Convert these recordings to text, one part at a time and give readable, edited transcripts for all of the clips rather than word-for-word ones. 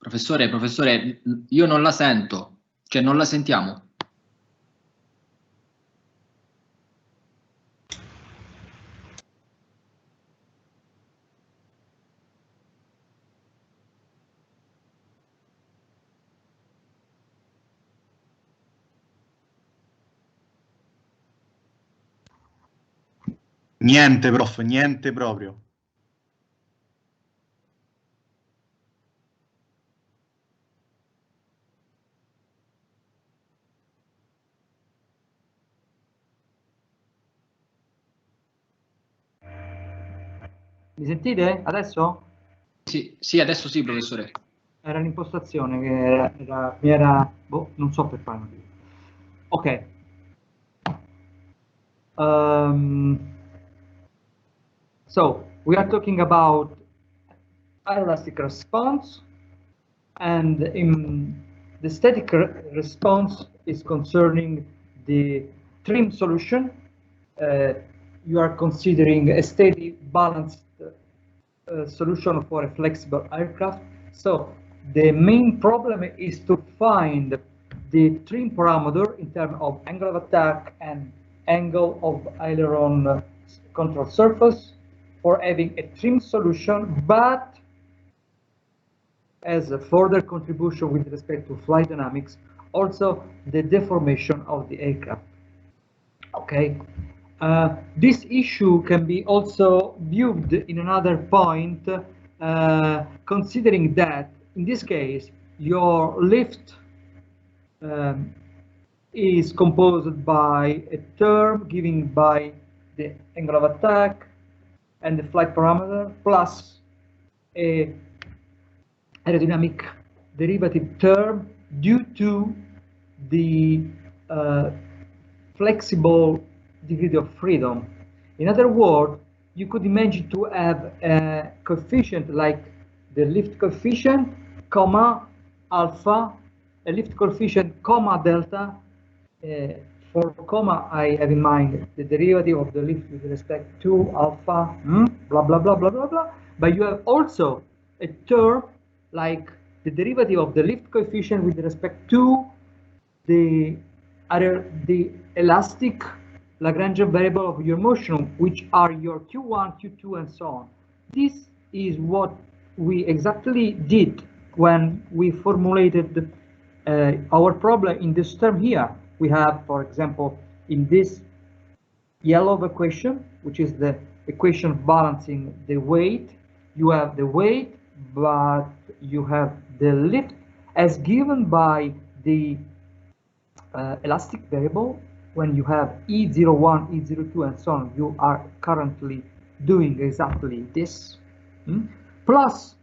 Professore, io non la sento, cioè non la sentiamo. Niente, prof, niente proprio. Mi sentite adesso? Sì, adesso sì, professore. Era l'impostazione che era boh, non so per quale motivo. Ok. So we are talking about aeroelastic response, and in the static response is concerning the trim solution. You are considering a steady, balanced solution for a flexible aircraft. So the main problem is to find the trim parameter in terms of angle of attack and angle of aileron control surface for having a trim solution, but as a further contribution with respect to flight dynamics, also the deformation of the aircraft. Okay, this issue can be also viewed in another point, considering that in this case your lift is composed by a term given by the angle of attack and the flight parameter plus a aerodynamic derivative term due to the flexible degree of freedom. In other words, you could imagine to have a coefficient like the lift coefficient, comma, alpha, a lift coefficient, comma, delta. For comma, I have in mind the derivative of the lift with respect to alpha, blah, blah, blah, blah, blah, blah. But you have also a term like the derivative of the lift coefficient with respect to the elastic Lagrangian variable of your motion, which are your Q1, Q2, and so on. This is what we exactly did when we formulated our problem in this term here. We have, for example, in this yellow equation, which is the equation balancing the weight, you have the weight, but you have the lift as given by the elastic variable. When you have E01, E02, and so on, you are currently doing exactly this, plus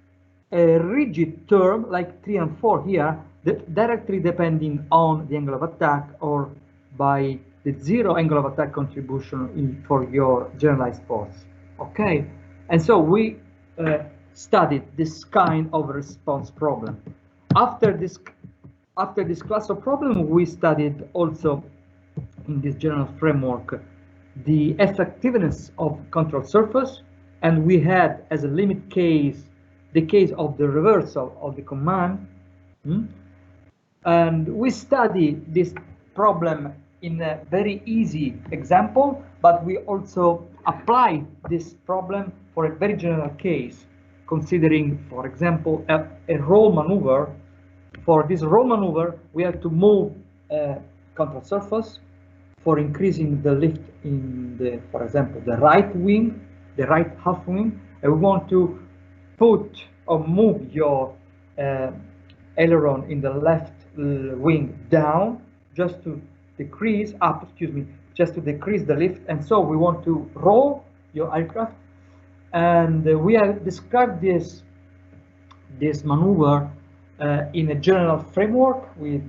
a rigid term like 3 and 4 here, that directly depending on the angle of attack or by the zero angle of attack contribution for your generalized force. Okay, and so we studied this kind of response problem. After this class of problem, we studied also in this general framework the effectiveness of control surface, and we had as a limit case the case of the reversal of the command. And we study this problem in a very easy example, but we also apply this problem for a very general case, considering, for example, a roll maneuver. For this roll maneuver, we have to move a control surface for increasing the lift in the, for example, the right wing, the right half wing, and we want to put or move your aileron in the left wing down, just to decrease just to decrease the lift. And so we want to roll your aircraft, and we have described this maneuver in a general framework with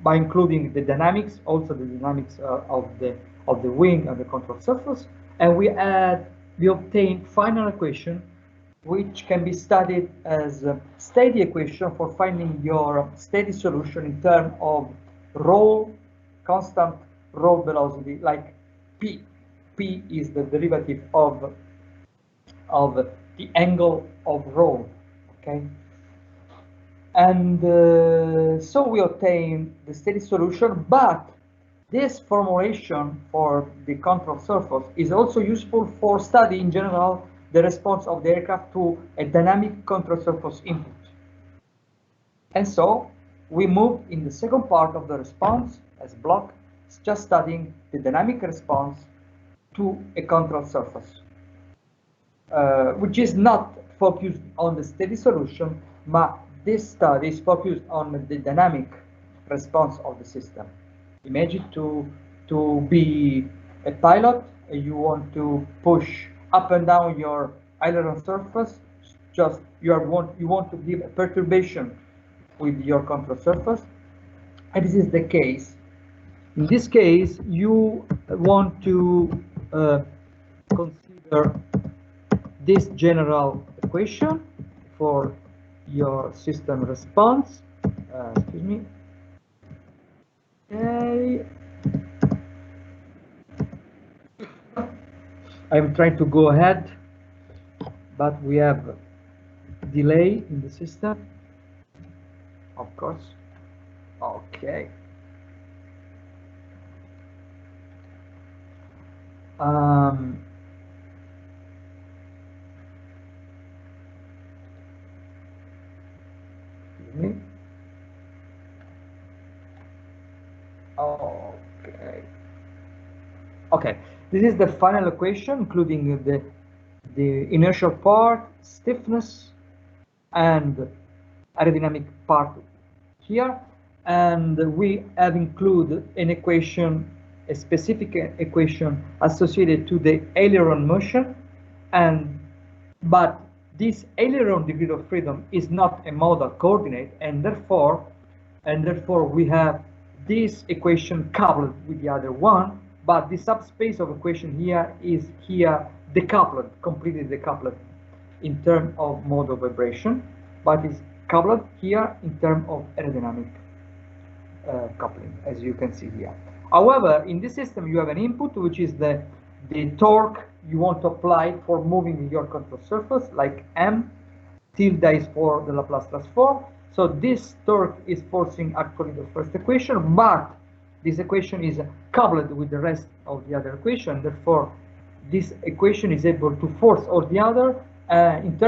by including the dynamics, also the dynamics of the wing and the control surface, and we obtain final equation, which can be studied as a steady equation for finding your steady solution in terms of constant roll velocity, like p. P is the derivative of the angle of roll. Okay, And so we obtain the steady solution, but this formulation for the control surface is also useful for study in general the response of the aircraft to a dynamic control surface input. And so we move in the second part of the response as block, just studying the dynamic response to a control surface, which is not focused on the steady solution, but this study is focused on the dynamic response of the system. Imagine to be a pilot, you want to push up and down your aileron surface, just you want to give a perturbation with your control surface, and this is the case. In this case, you want to consider this general equation for your system response. Excuse me. Okay. I'm trying to go ahead, but we have delay in the system, of course. Okay. Excuse me. Okay. Okay. This is the final equation, including the inertial part, stiffness, and aerodynamic part here. And we have included an equation, a specific equation associated to the aileron motion, but this aileron degree of freedom is not a modal coordinate, and therefore we have this equation coupled with the other one, but the subspace of equation here is decoupled, completely decoupled in terms of mode of vibration, but is coupled here in terms of aerodynamic coupling, as you can see here. However, in this system, you have an input, which is the torque you want to apply for moving your control surface, like M, tilde is for the Laplace transform. So this torque is forcing actually the first equation, but this equation is coupled with the rest of the other equation. Therefore, this equation is able to force all the other in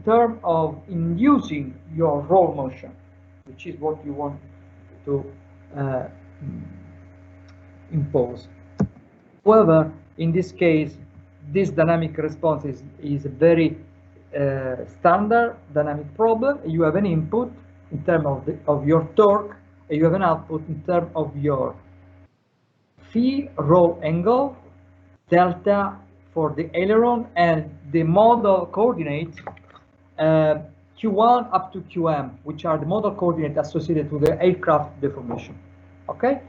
term of inducing your roll motion, which is what you want to impose. However, in this case, this dynamic response is a very standard dynamic problem. You have an input in terms of your torque, and you have an output in terms of your phi roll angle, delta for the aileron, and the modal coordinates Q1 up to QM, which are the modal coordinates associated to the aircraft deformation. Okay?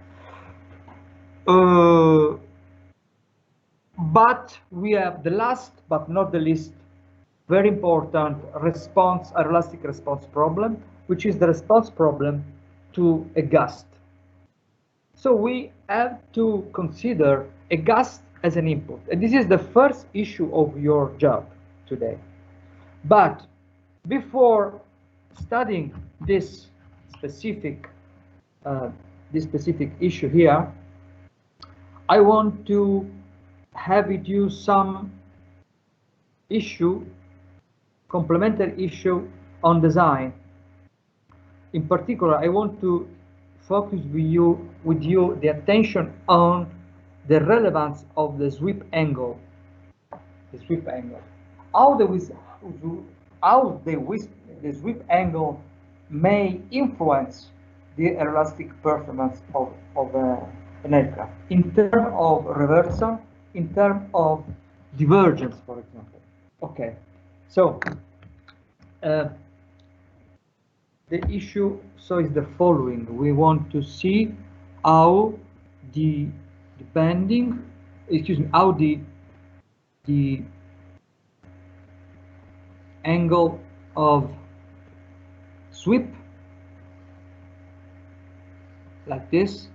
But we have the last, but not the least, very important response, aeroelastic response problem, which is the response problem to a gust. So we have to consider a gust as an input. And this is the first issue of your job today. But before studying this specific issue here, I want to have with you some complementary issue on design. In particular, I want to focus with you the attention on the relevance of the sweep angle. The sweep angle. How the sweep angle may influence the aeroelastic performance of an aircraft in terms of reversal, in terms of divergence, for example. Okay, so the issue is the following. We want to see how how the angle of sweep, like this,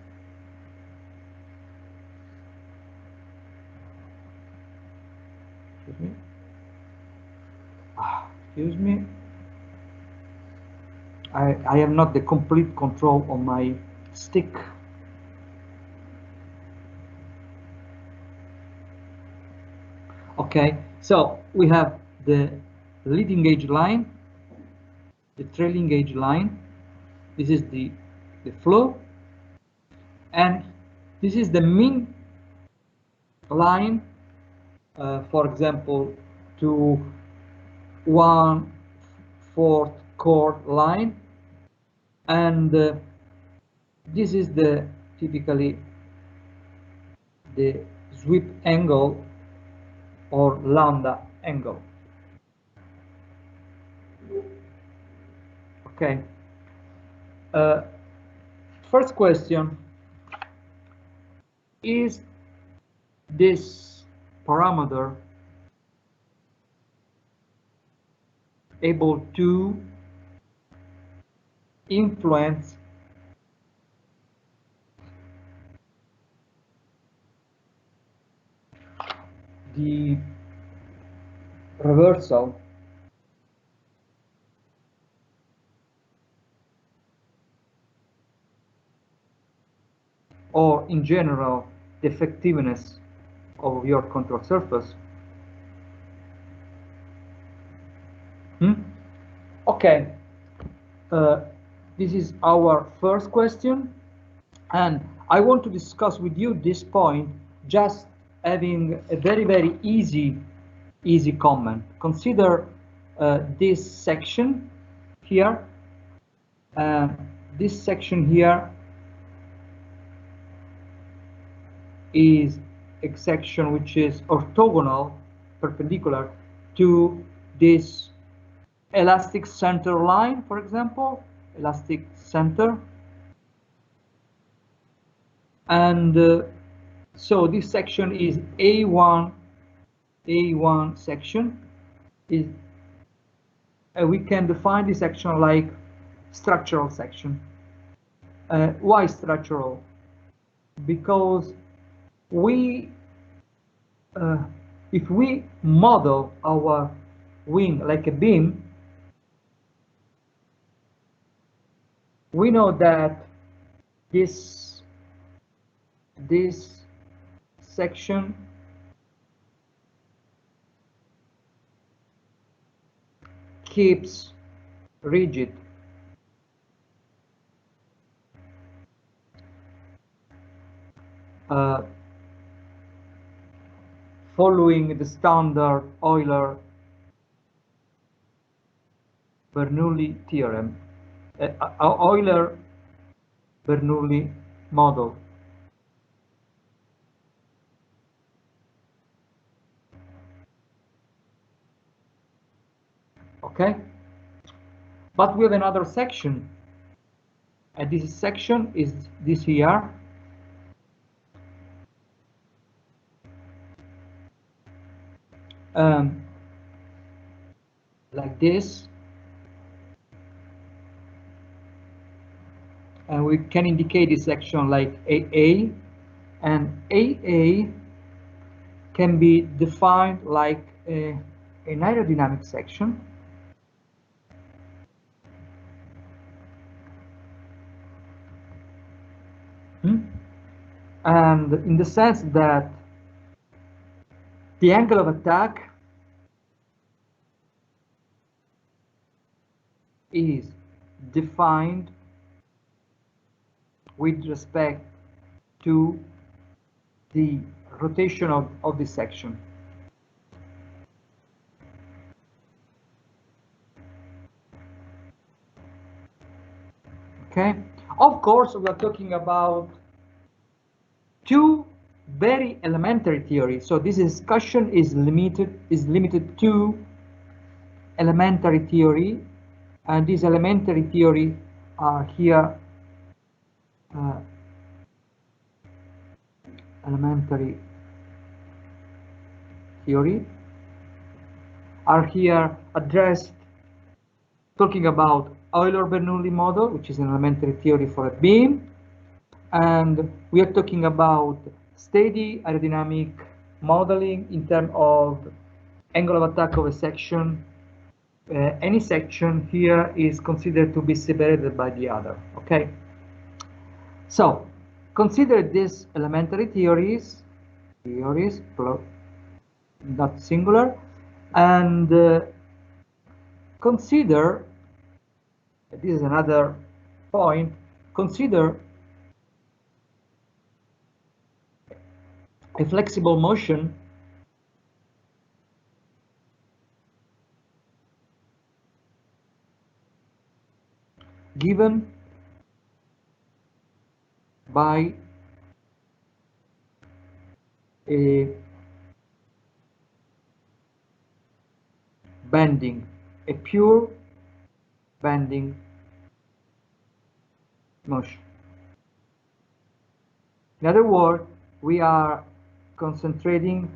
excuse me, I have not the complete control on my stick. Okay, so we have the leading edge line, the trailing edge line. This is the flow, and this is the mean line, for example, to 1/4 chord line, and this is the typically the sweep angle or lambda angle. Okay. First question, is this parameter able to influence the reversal or in general the effectiveness of your control surface? Okay, this is our first question, and I want to discuss with you this point, just having a very easy comment. Consider this section here. This section here is a section which is orthogonal, perpendicular to this elastic center line, for example, elastic center. And so this section is A1 section. Is we can define this section like structural section. Why structural? Because we, if we model our wing like a beam, we know that this section keeps rigid. Following the standard Euler-Bernoulli theorem, Euler-Bernoulli model. Okay, but we have another section, and this section is this here. Like this, and we can indicate this section like AA, and AA can be defined like an aerodynamic section. And in the sense that the angle of attack is defined with respect to the rotation of this section. Okay, of course we are talking about two very elementary theories, so this discussion is limited to elementary theory, and these elementary theory are here. Elementary theory are here addressed, talking about Euler-Bernoulli model, which is an elementary theory for a beam, and we are talking about steady aerodynamic modeling in terms of angle of attack of a section any section here is considered to be separated by the other. Okay, so consider these elementary theories not singular, and consider, this is another point, consider a flexible motion given by a bending, a pure bending motion. In other words, we are concentrating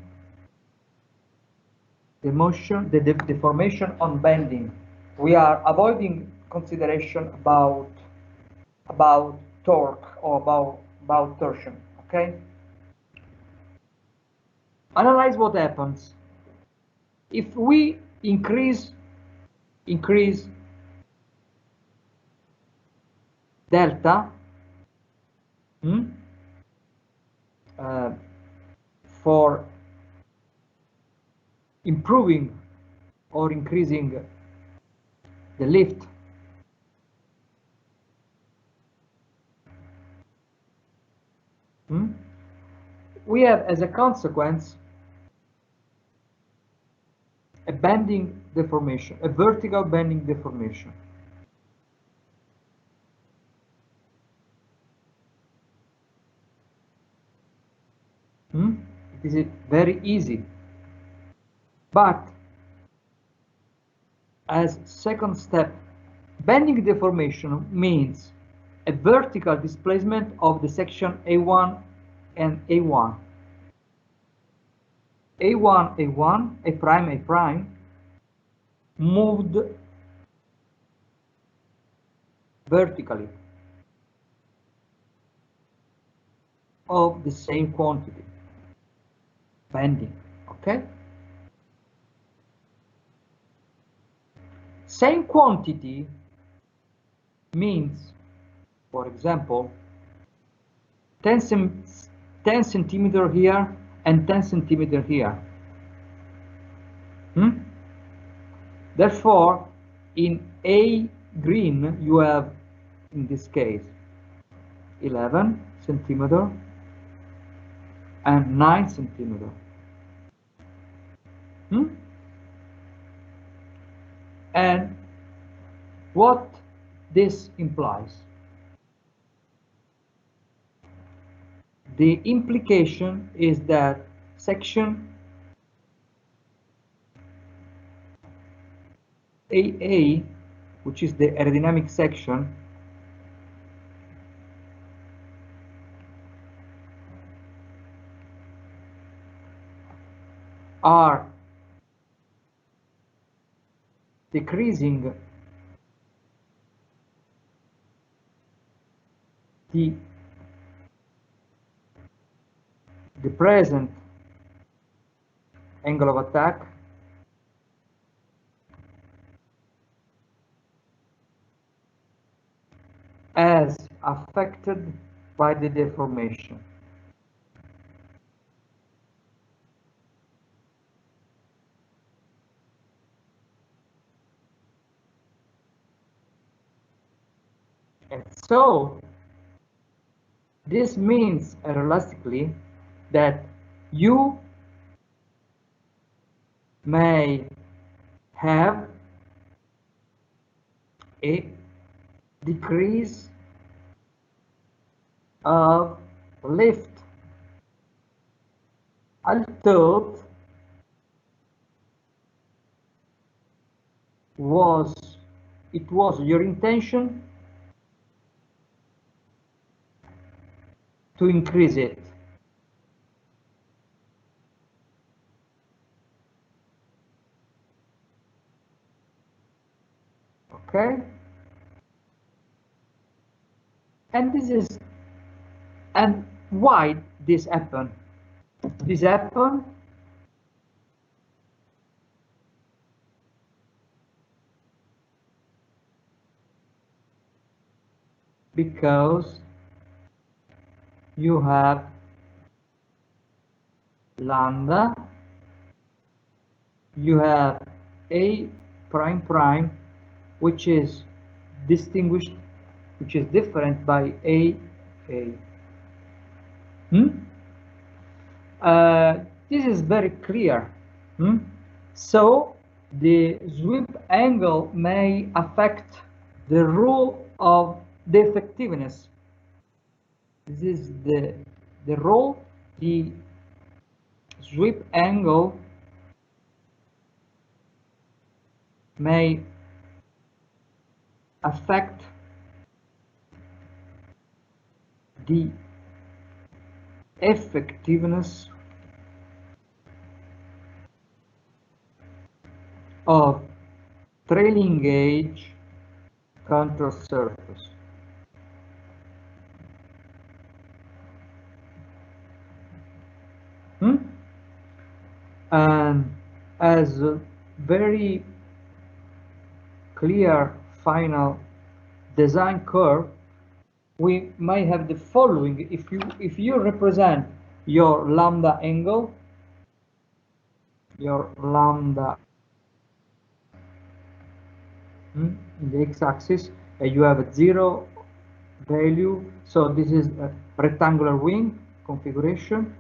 the motion, the deformation on bending. We are avoiding consideration about torque or about torsion. Okay. Analyze what happens if we increase delta for improving or increasing the lift. We have as a consequence a bending deformation, a vertical bending deformation. It is very easy. But as second step, bending deformation means a vertical displacement of the section A1 and A1. A1, A1, A prime, A prime, moved vertically of the same quantity, bending, okay? Same quantity means, for example, 10 centimeter here and 10 centimeter here. Therefore, in A green, you have, in this case, 11 centimeter and 9 centimeter. And what this implies? The implication is that section AA, which is the aerodynamic section, are decreasing the present angle of attack as affected by the deformation. And so this means aeroelastically that you may have a decrease of lift, although it was your intention to increase it. Okay? And why this happened? This happened because you have lambda, you have a prime prime, which is distinguished, which is different by a. This is very clear. So the sweep angle may affect the rule of the effectiveness. This is the role. The sweep angle may affect the effectiveness of trailing edge contour surface. And as a very clear final design curve, we might have the following. If you represent your lambda angle, in the x-axis, you have a 0 value, so this is a rectangular wing configuration.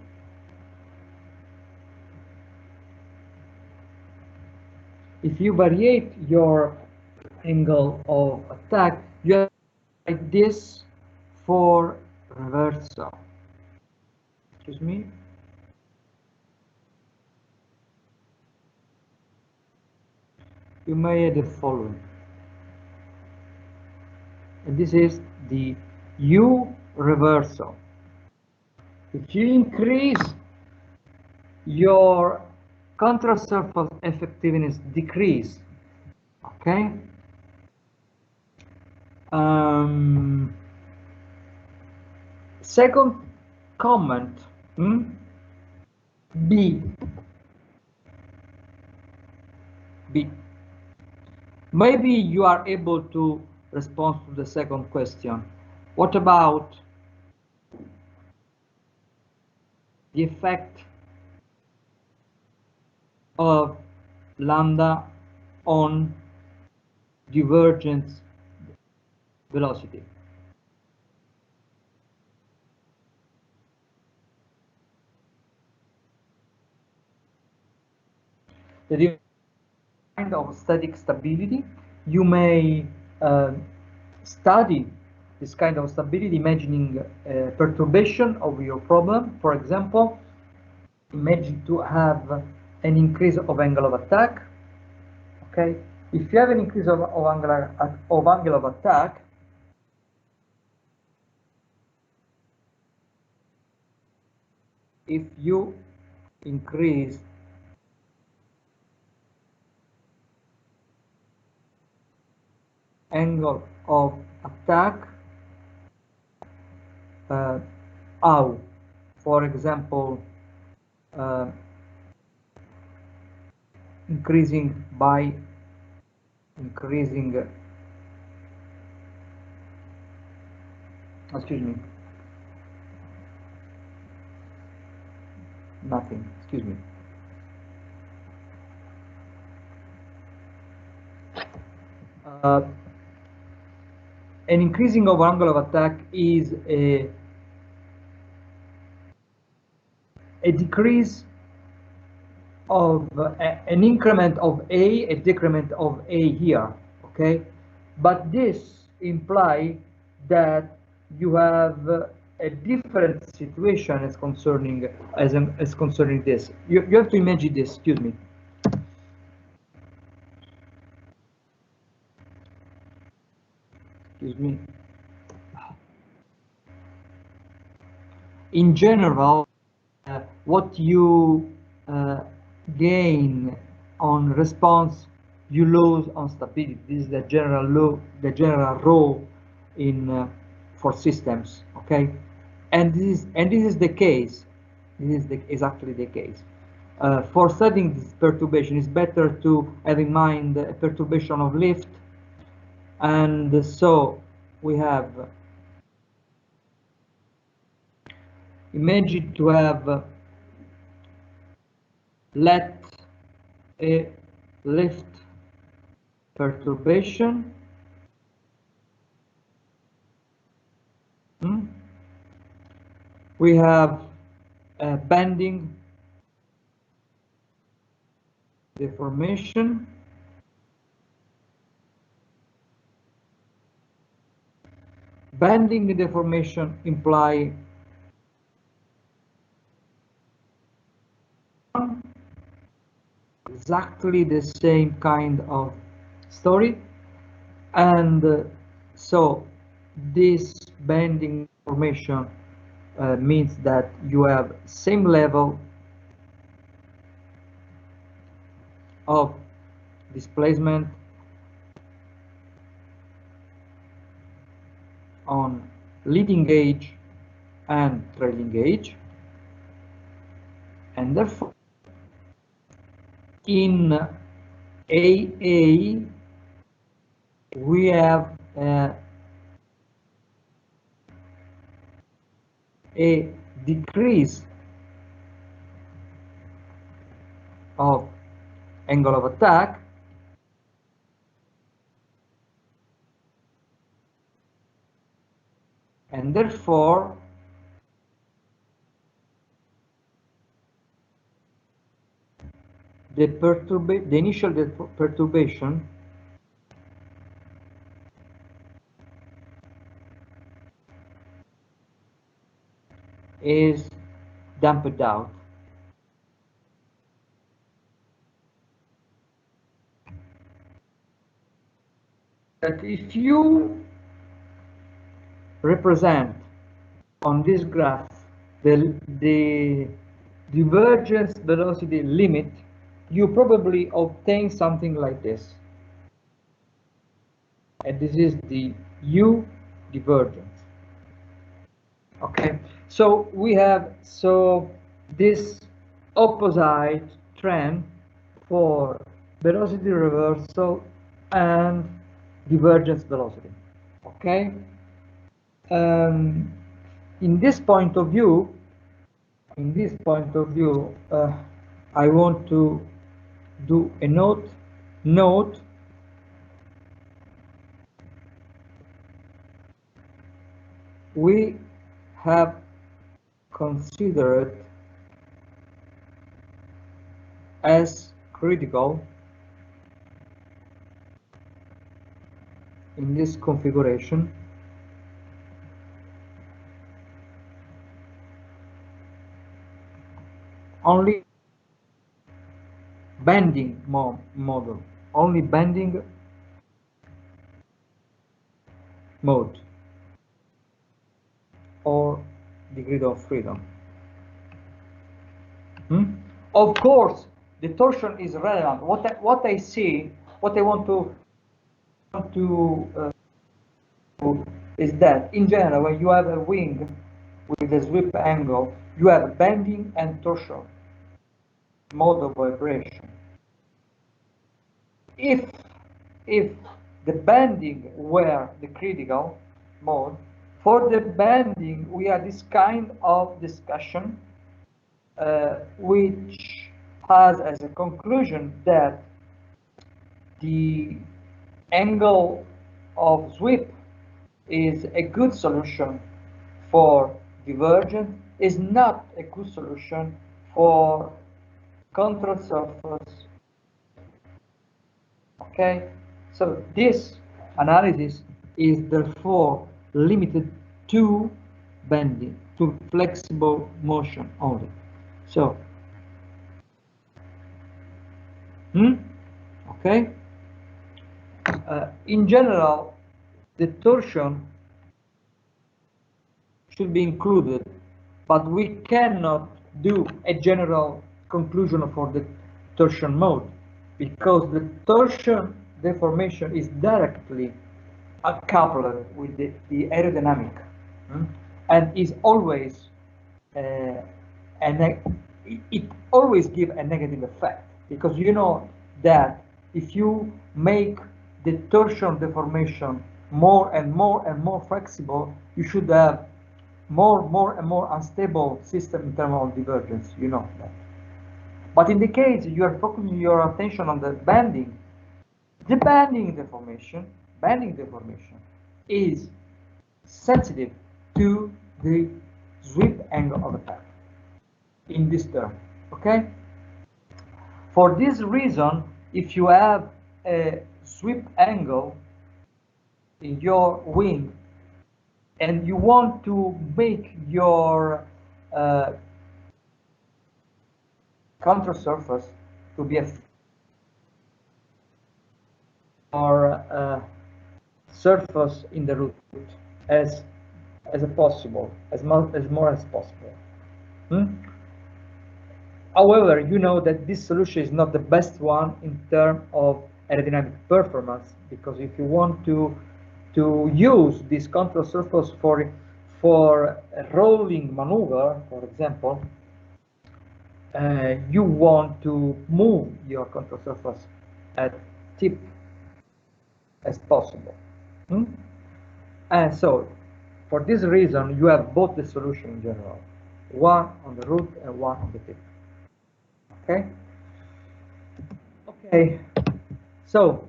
If you variate your angle of attack, you have like this for reversal. Excuse me. You may have the following. And this is the U reversal. If you increase your contour surface effectiveness decrease, okay? Second comment, B. Maybe you are able to respond to the second question. What about the effect of lambda on divergence velocity? The kind of static stability, you may study this kind of stability, imagining perturbation of your problem. For example, imagine to have an increase of angle of attack. Okay, if you have an increase of angle of attack, if you increase angle of attack, how, for example, increasing excuse me, nothing, excuse me. An increasing of angle of attack is a decrease of an increment of a decrement of a here, okay? But this implies that you have a different situation as concerning this. You have to imagine this. Excuse me. Excuse me. In general, what you gain on response, you lose on stability. This is the general rule in for systems. Okay, and this is the case. This is exactly the case. For studying this perturbation, it's better to have in mind a perturbation of lift, and so we have imagine to have let a lift perturbation we have a bending deformation, bending deformation imply exactly the same kind of story, and so this bending deformation means that you have same level of displacement on leading edge and trailing edge, and therefore in AA we have a decrease of angle of attack, and therefore the initial perturbation is dampened out. But if you represent on this graph the divergence velocity limit, you probably obtain something like this. And this is the U divergence. Okay, so we have this opposite trend for velocity reversal and divergence velocity. Okay, in this point of view, I want to do a note. We have considered as critical in this configuration only bending model, only bending mode or degree of freedom. Of course, the torsion is relevant. What I see, what I want to is that in general, when you have a wing with a sweep angle, you have bending and torsion mode of vibration. If the bending were the critical mode, for the bending we have this kind of discussion which has as a conclusion that the angle of sweep is a good solution for divergence, is not a good solution for control surface. Okay, so this analysis is therefore limited to bending, to flexible motion only. So, okay, in general, the torsion should be included, but we cannot do a general conclusion for the torsion mode because the torsion deformation is directly coupled with the aerodynamic and is always it always gives a negative effect, because you know that if you make the torsion deformation more and more flexible, you should have more and more unstable system in terms of divergence, you know that. But in the case you are focusing your attention on the bending, the bending deformation is sensitive to the sweep angle of the path in this term, okay? For this reason, if you have a sweep angle in your wing and you want to make your contour surface to be a surface in the root as possible, as more as possible. However, you know that this solution is not the best one in terms of aerodynamic performance, because if you want to use this contour surface for a rolling maneuver, for example, you want to move your contour surface at tip as possible. And so, for this reason, you have both the solution in general, one on the root and one on the tip. Okay. Okay. So,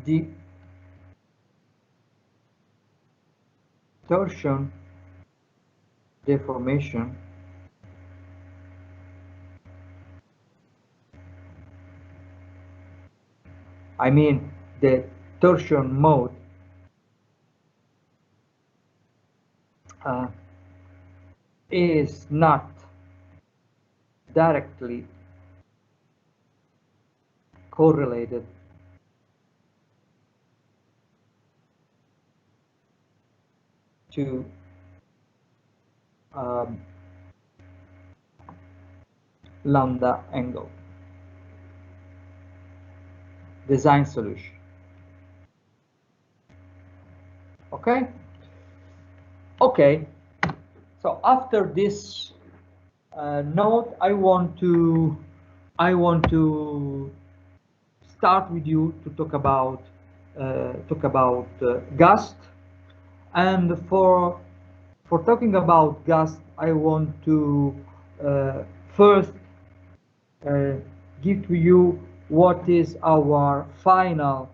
the torsion deformation I mean the torsion mode is not directly correlated to lambda angle design solution. Okay. Okay. So after this note, I want to start with you to talk about gust, and for talking about gust, I want to first give to you what is our final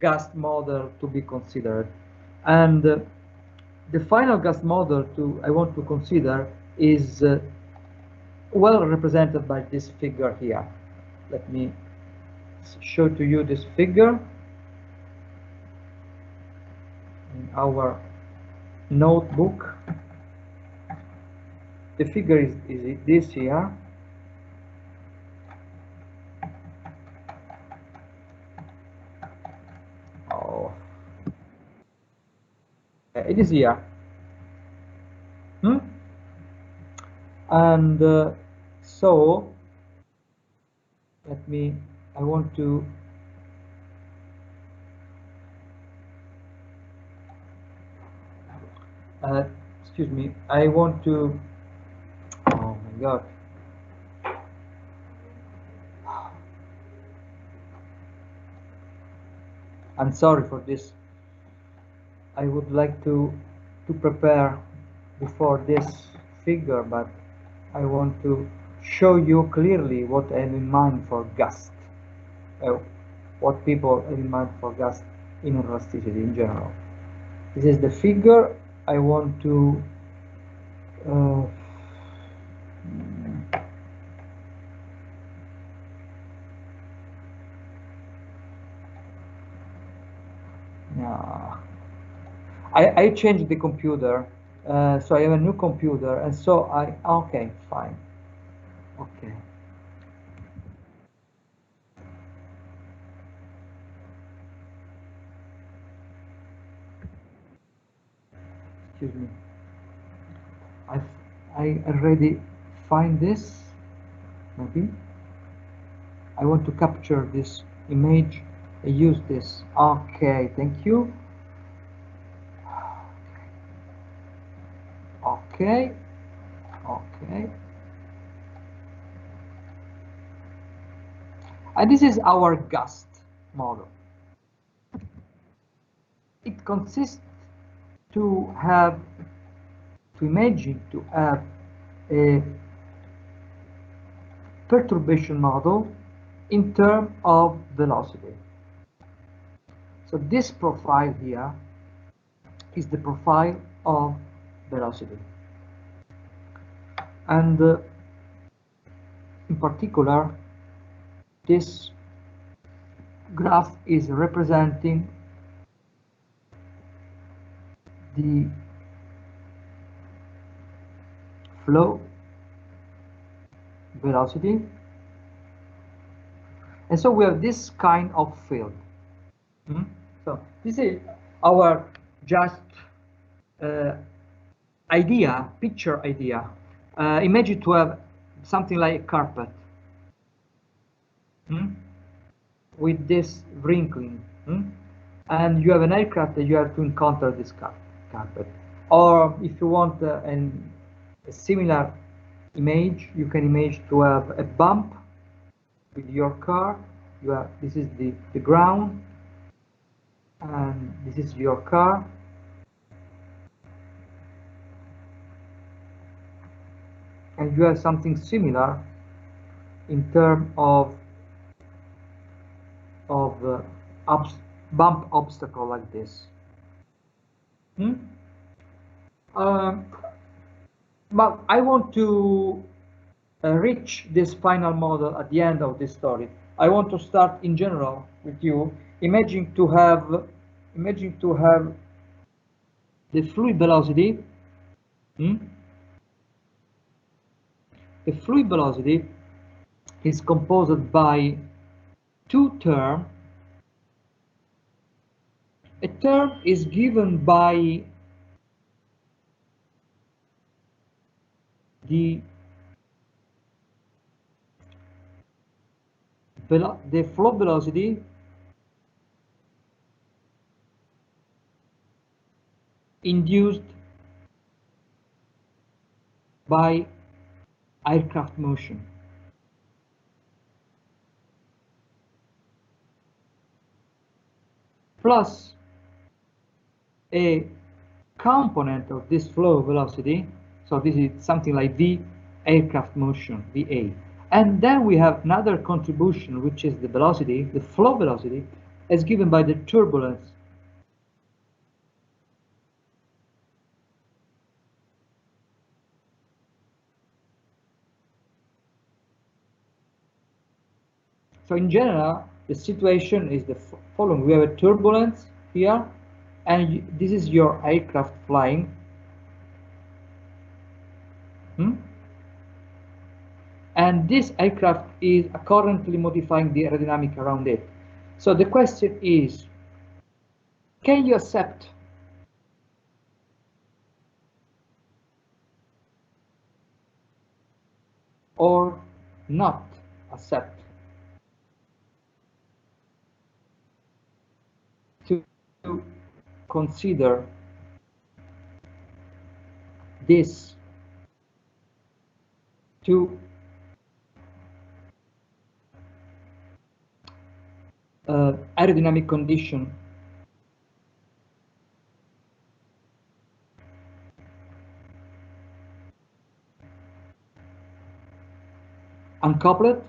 gust model to be considered, and the final gust model I want to consider is well represented by this figure here. Let me show to you this figure in our notebook. The figure is this here. Oh, it is here. And so I want to excuse me, I want to, oh my God, I'm sorry for this. I would like to prepare before this figure, but I want to show you clearly what I have in mind for gust, what people have in mind for gust in elasticity in general. This is the figure I want to I changed the computer, so I have a new computer, and so okay, fine, okay. Excuse me. I already find this. Maybe I want to capture this image. I use this. Okay, thank you. Okay, okay. And this is our gust model. it consists to have, to imagine to have a perturbation model in terms of velocity. So this profile here is the profile of velocity. And in particular, this graph is representing the flow velocity. And so we have this kind of field. So this is our just idea, picture idea. Imagine to have something like a carpet with this wrinkling, and you have an aircraft that you have to encounter this carpet. Or if you want a similar image, you can imagine to have a bump with your car. You have, this is the ground, and this is your car. And you have something similar in terms of bump obstacle like this. But I want to reach this final model at the end of this story. I want to start in general with you. Imagine to have the fluid velocity. The fluid velocity is composed by two terms. A term is given by the flow velocity induced by aircraft motion. Plus a component of this flow velocity, so this is something like V aircraft motion, VA. And then we have another contribution, which is the velocity, the flow velocity, as given by the turbulence. So in general, the situation is the following. We have a turbulence here, and this is your aircraft flying. And this aircraft is currently modifying the aerodynamic around it. So the question is, can you accept or not accept to consider this two aerodynamic condition uncoupled?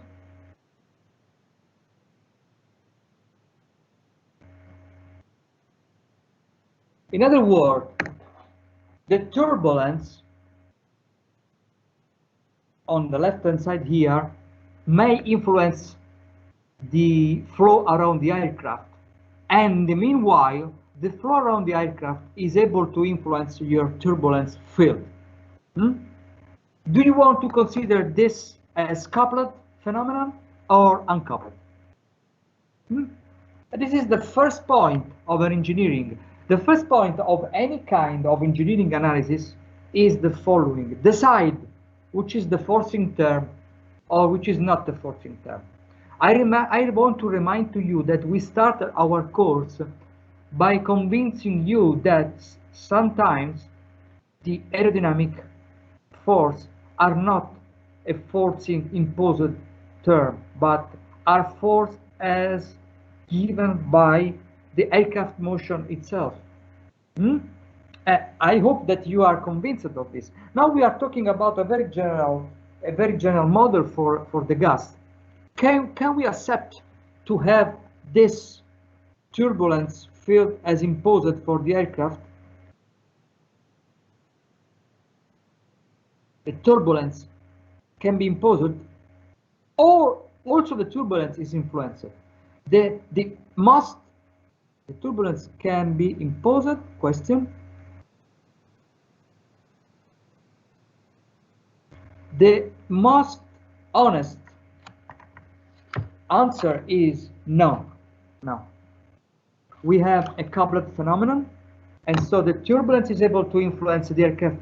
In other words, the turbulence on the left-hand side here may influence the flow around the aircraft, and in the meanwhile, the flow around the aircraft is able to influence your turbulence field. Do you want to consider this as coupled phenomenon or uncoupled? This is the first point of an engineering. The first point of any kind of engineering analysis is the following: decide which is the forcing term or which is not the forcing term. I want to remind to you that we started our course by convincing you that sometimes the aerodynamic force are not a forcing imposed term, but are force as given by the aircraft motion itself. I hope that you are convinced of this. Now we are talking about a very general model for the gas. Can we accept to have this turbulence field as imposed for the aircraft? The turbulence can be imposed, or also the turbulence is influenced. The turbulence can be imposed, question. The most honest answer is no. No. We have a couplet phenomenon, and so the turbulence is able to influence the aircraft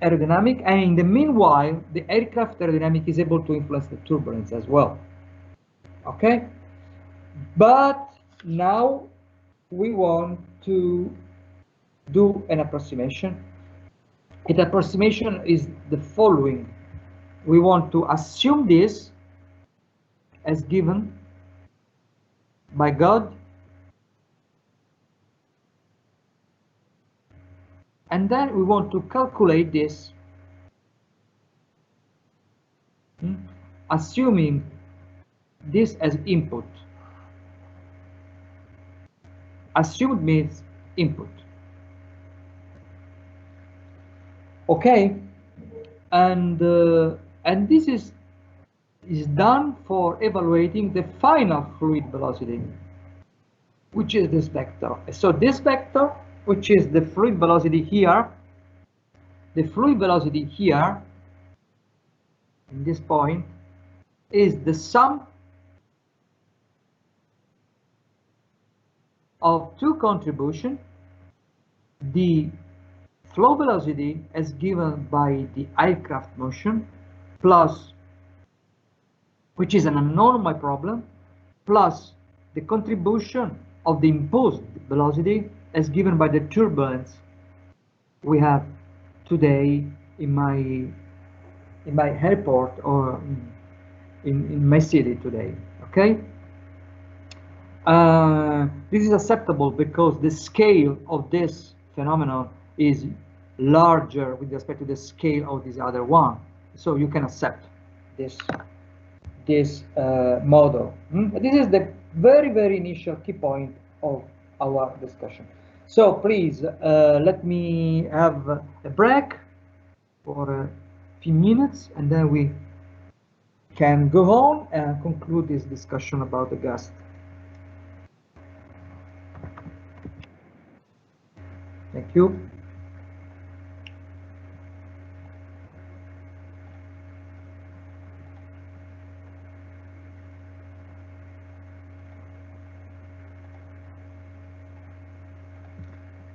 aerodynamic, and in the meanwhile, the aircraft aerodynamic is able to influence the turbulence as well. Okay? But now we want to do an approximation. The approximation is the following. We want to assume this as given by God, and then we want to calculate this, assuming this as input. Assumed means input. Okay, and this is done for evaluating the final fluid velocity, which is this vector. So this vector, which is the fluid velocity here, the fluid velocity here, in this point, is the sum of two contributions, the flow velocity as given by the aircraft motion, plus, which is an unknown in my problem, plus the contribution of the imposed velocity as given by the turbulence we have today in my airport or in my city today. Okay? This is acceptable because the scale of this phenomenon is larger with respect to the scale of this other one, so you can accept this model. This is the very initial key point of our discussion. So please let me have a break for a few minutes, and then we can go on and conclude this discussion about the gas. Thank you.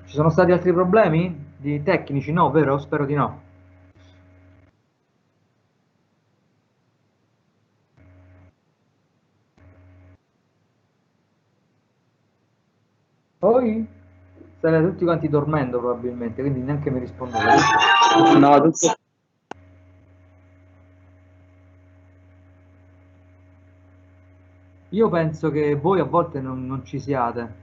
Ci sono stati altri problemi di tecnici? No, vero? Spero di no. Poi sarete tutti quanti dormendo probabilmente, quindi neanche mi rispondete. No, tutto... Io penso che voi a volte non ci siate.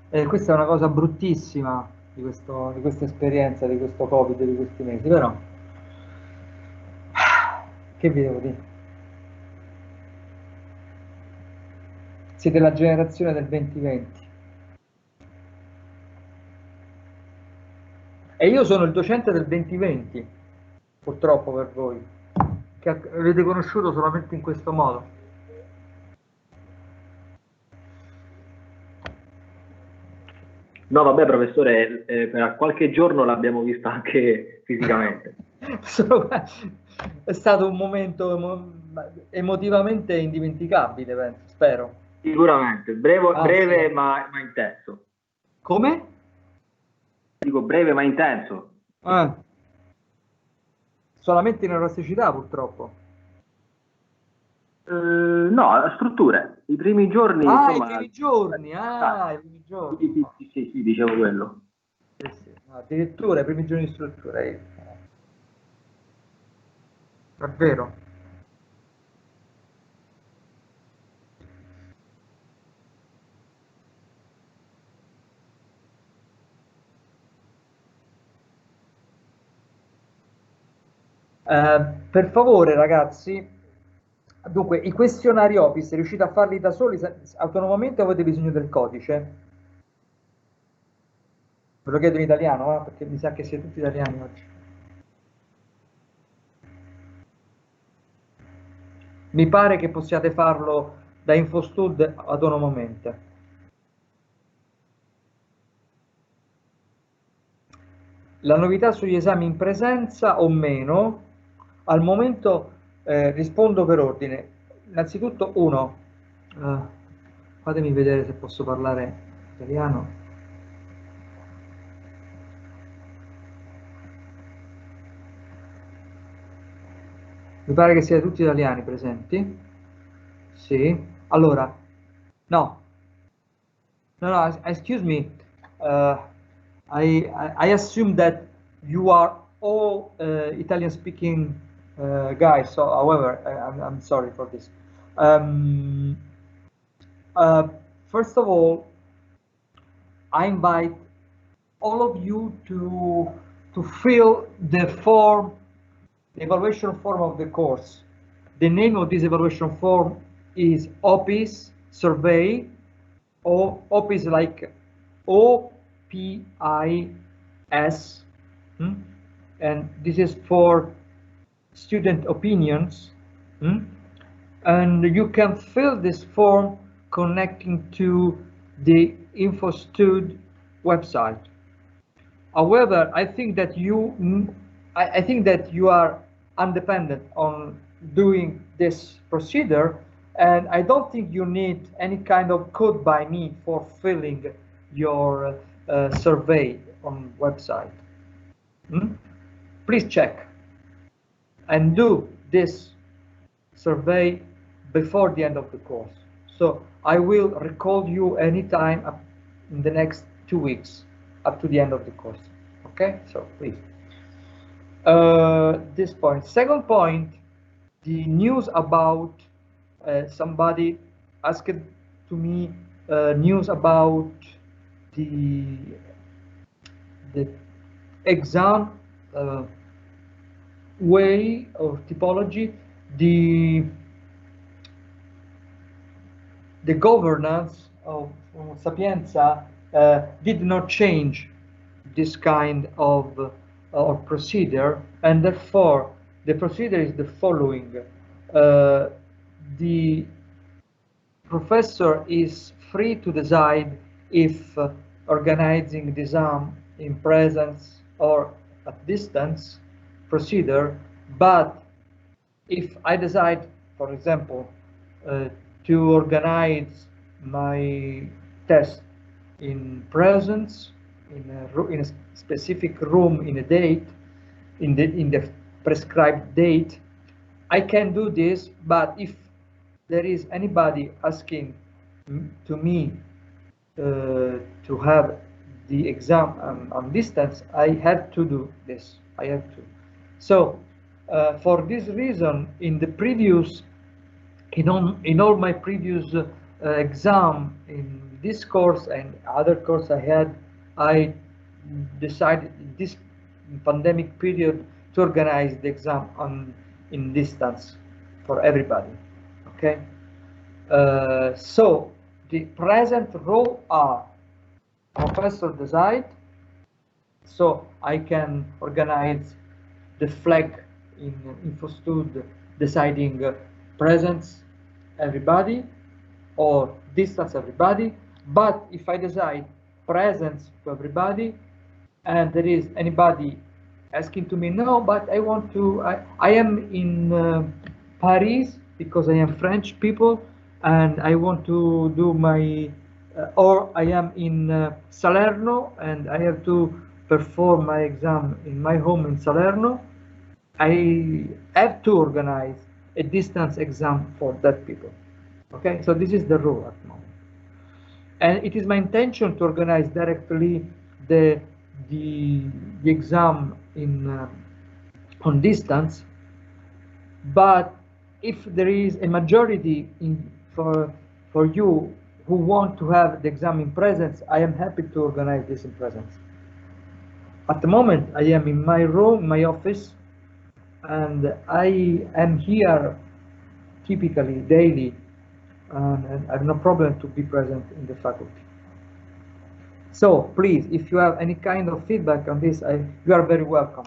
Questa è una cosa bruttissima di questa esperienza, di questo Covid, di questi mesi, però che vi devo dire? Siete la generazione del 2020. E io sono il docente del 2020, purtroppo per voi, che avete conosciuto solamente in questo modo. No, vabbè, professore, per qualche giorno l'abbiamo vista anche fisicamente. È stato un momento emotivamente indimenticabile, penso, spero. Sicuramente, breve sì. ma intenso. Come? Dico breve ma intenso. Solamente in elasticità, purtroppo. No, strutture. I primi giorni, insomma... I primi giorni, i primi giorni. Sì, dicevo quello. Sì. No, addirittura i primi giorni di struttura. È vero. Per favore, ragazzi, dunque, i questionari Office riuscite a farli da soli autonomamente o avete bisogno del codice? Ve lo chiedo in italiano, perché mi sa che siete tutti italiani oggi. Mi pare che possiate farlo da InfoStud autonomamente. La novità sugli esami in presenza o meno, al momento rispondo per ordine. Innanzitutto, uno, fatemi vedere se posso parlare italiano. Mi pare che siate tutti italiani presenti. Sì. Allora, no. No, excuse me. I assume that you are all Italian-speaking guys. So, however, I'm sorry for this. First of all, I invite all of you to fill the form, the evaluation form of the course. The name of this evaluation form is OPIS survey, or OPIS like OPIS, and this is for student opinions, and you can fill this form connecting to the InfoStud website. However, I think that you are independent on doing this procedure, and I don't think you need any kind of code by me for filling your survey on website. Please check and do this survey before the end of the course. So I will recall you anytime in the next 2 weeks up to the end of the course. Okay, so please. This point. Second point, the news about somebody asked to me news about the exam way of typology, the governance of Sapienza did not change this kind of procedure, and therefore the procedure is the following. The professor is free to decide if organizing the exam in presence or at distance procedure, but if I decide, for example, to organize my test in presence, in a specific room, in a date, in the prescribed date, I can do this. But if there is anybody asking to me to have the exam on distance, I have to do this. I have to. So for this reason, in all my previous exam in this course and other course I had, I decided this pandemic period to organize the exam in distance for everybody. Okay, so the present role are professor decide, so I can organize the flag in InfoStud deciding presence everybody or distance everybody. But if I decide presence to everybody and there is anybody asking to me, no, but I want to, I am in Paris because I am French people and I want to do my, or I am in Salerno and I have to perform my exam in my home in Salerno, I have to organize a distance exam for that people. Okay, so this is the rule at the moment. And it is my intention to organize directly the exam in on distance. But if there is a majority for you who want to have the exam in presence, I am happy to organize this in presence. At the moment, I am in my room, my office, and I am here typically daily, and I have no problem to be present in the faculty. So please, if you have any kind of feedback on this, you are very welcome.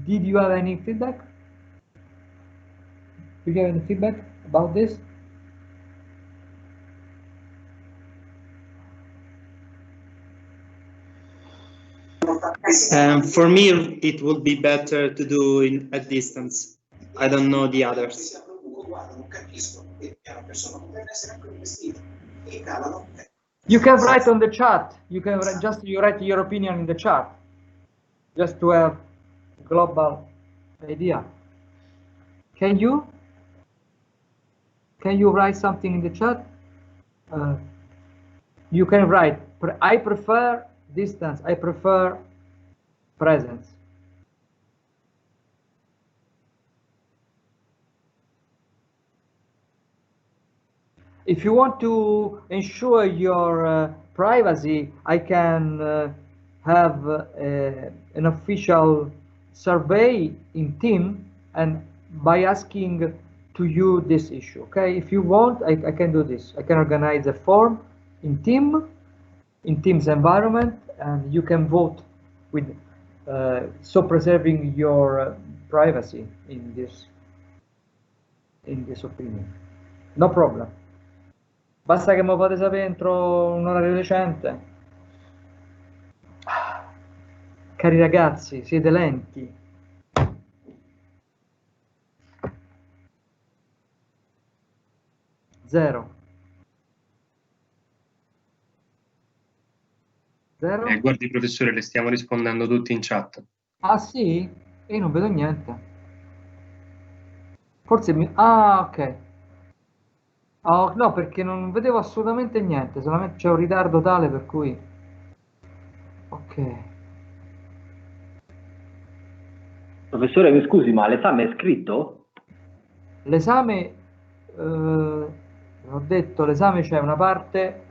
Did you have any feedback? Did you have any feedback about this? For me, it would be better to do at distance. I don't know the others. You can write on the chat. You can write your opinion in the chat, just to have global idea. Can you write something in the chat? You can write, I prefer distance, I prefer presence. If you want to ensure your privacy, I can have an official survey in team, and by asking to you this issue. Okay, if you want, I can do this. I can organize a form in Teams environment, and you can vote with so preserving your privacy in this opinion. No problem. Basta che me lo fate sapere entro un orario decente. Cari ragazzi, siete lenti. Zero. Guardi professore, le stiamo rispondendo tutti in chat. Ah sì? Io non vedo niente. Forse ah, ok. Oh, no, perché non vedevo assolutamente niente, solamente c'è un ritardo tale per cui... Ok. Professore, mi scusi, ma l'esame è scritto? L'esame, ho detto, l'esame c'è una parte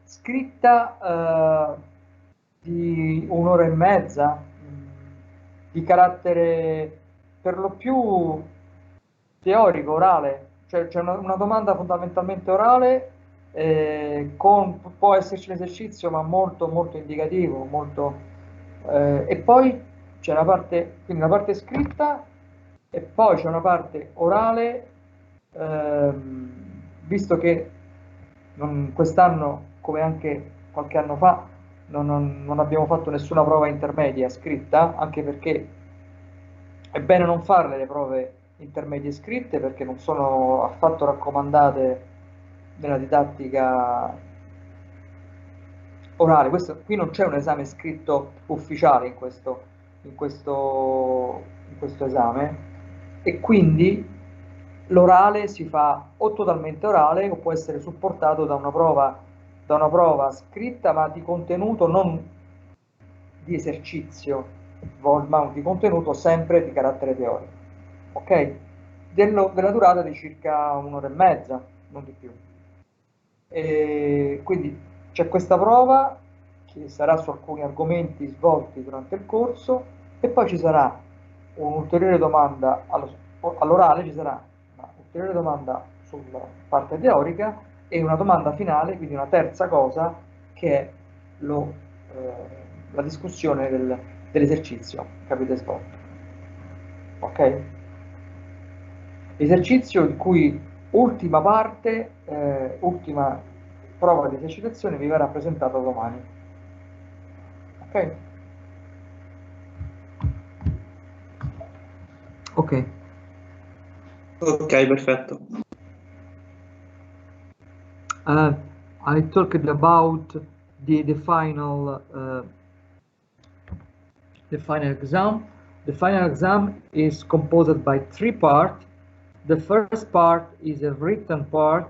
scritta di un'ora e mezza, di carattere per lo più teorico, orale, cioè c'è una domanda fondamentalmente orale, può esserci l'esercizio, ma molto molto indicativo, e poi c'è quindi una parte scritta, e poi c'è una parte orale, visto che quest'anno, come anche qualche anno fa, non abbiamo fatto nessuna prova intermedia scritta, anche perché è bene non farle le prove intermedie scritte, perché non sono affatto raccomandate nella didattica orale. Qui non c'è un esame scritto ufficiale in questo esame, e quindi l'orale si fa o totalmente orale o può essere supportato da una prova scritta, ma di contenuto, non di esercizio, ma di contenuto sempre di carattere teorico. Ok? Della durata di circa un'ora e mezza, non di più. E quindi c'è questa prova che sarà su alcuni argomenti svolti durante il corso, e poi ci sarà un'ulteriore domanda all'orale, ci sarà un'ulteriore domanda sulla parte teorica e una domanda finale, quindi una terza cosa, che è la discussione dell'esercizio che avete svolto. Ok? Esercizio in cui ultima prova di esercitazione vi verrà presentata domani. Ok? Ok. Ok, perfetto. I talked about the final exam. The final exam is composed by 3 parts. The first part is a written part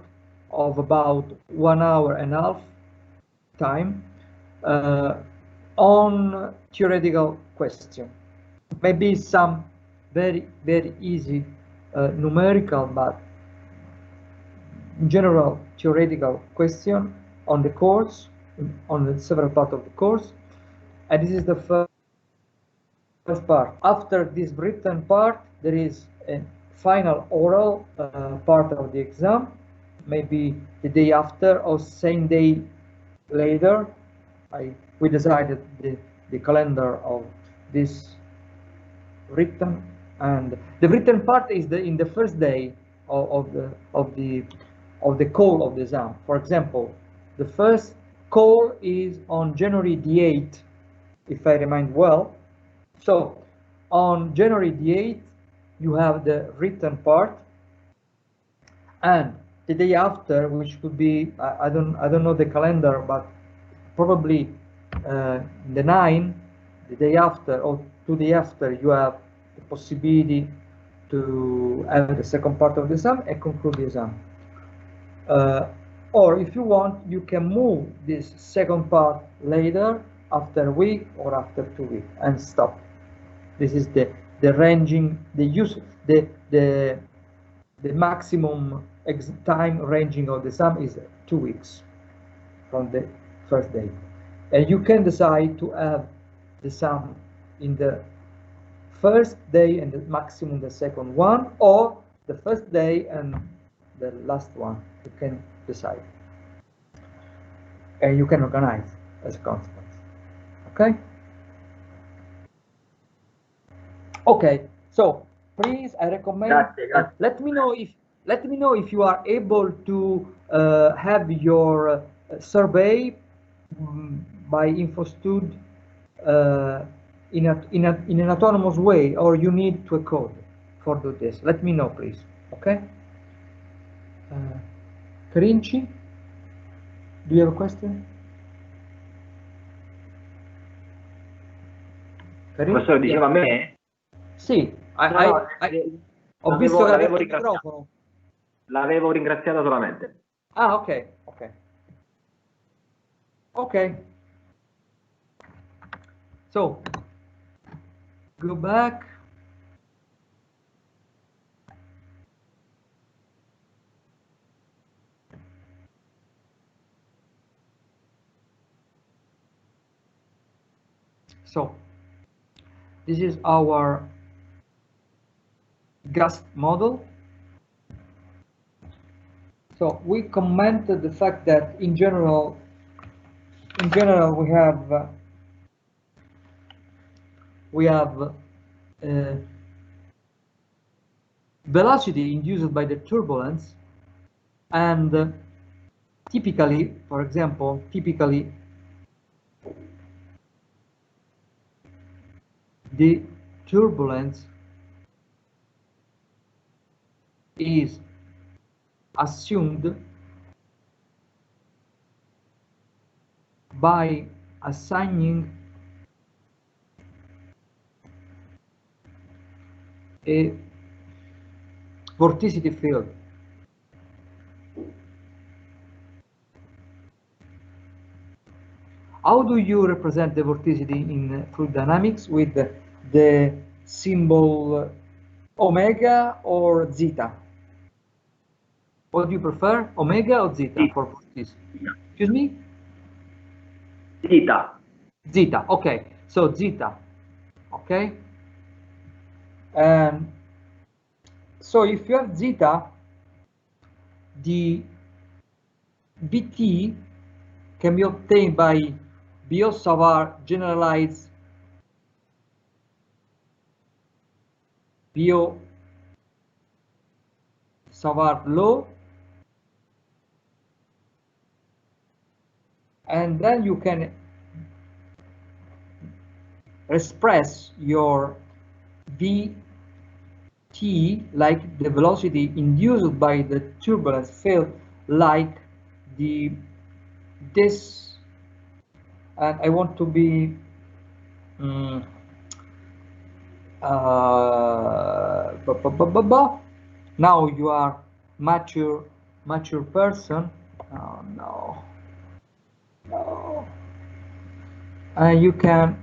of about 1 hour and a half time on theoretical question. Maybe some very, very easy numerical, but in general theoretical question on the course, on the several parts of the course. And this is the first First part. After this written part, there is a final oral part of the exam, maybe the day after or same day later. We decided the calendar of this written, and the written part is in the first day of the call of the exam. For example, the first call is on January the 8th, if I remind well. So on January the 8th, you have the written part, and the day after, which could be I don't know the calendar, but probably the 9th, the day after or 2 days after, you have the possibility to have the second part of the exam and conclude the exam. Or if you want, you can move this second part later, after a week or after 2 weeks, and stop. This is the ranging, the maximum time ranging of the exam is 2 weeks from the first day. And you can decide to have the exam in the first day and the maximum the second one, or the first day and the last one. You can decide. And you can organize as a consequence. Okay? Okay, so please, I recommend let me know if you are able to have your survey by InfoStud in an autonomous way, or you need to code for do this. Let me know, please. Okay. Carinci, do you have a question? Professore, diceva a me? Sì, ho visto che avevo il microfono. L'avevo ringraziata solamente. Ah, ok, ok. Okay. So, go back. So, this is our GAST model. So we commented the fact that in general we have velocity induced by the turbulence, and typically, for example, the turbulence is assumed by assigning a vorticity field. How do you represent the vorticity in fluid dynamics? With the symbol omega or zeta? What do you prefer, omega or zeta for vorticity? Excuse me? Zeta. Zeta, okay. So zeta, okay. And so if you have zeta, the Vt can be obtained by Biot-Savart generalized Biot-Savart law, and then you can express your Vt like the velocity induced by the turbulence field, like this, and I want to be now you are mature person. Oh no, and you can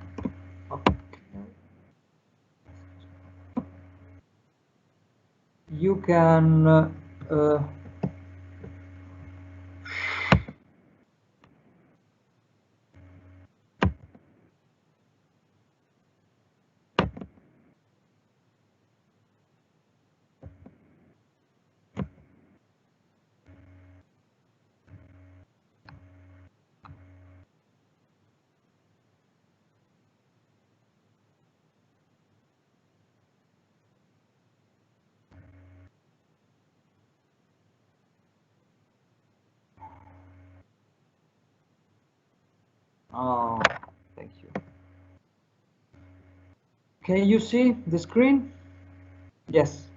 Oh, thank you. Can you see the screen? Yes,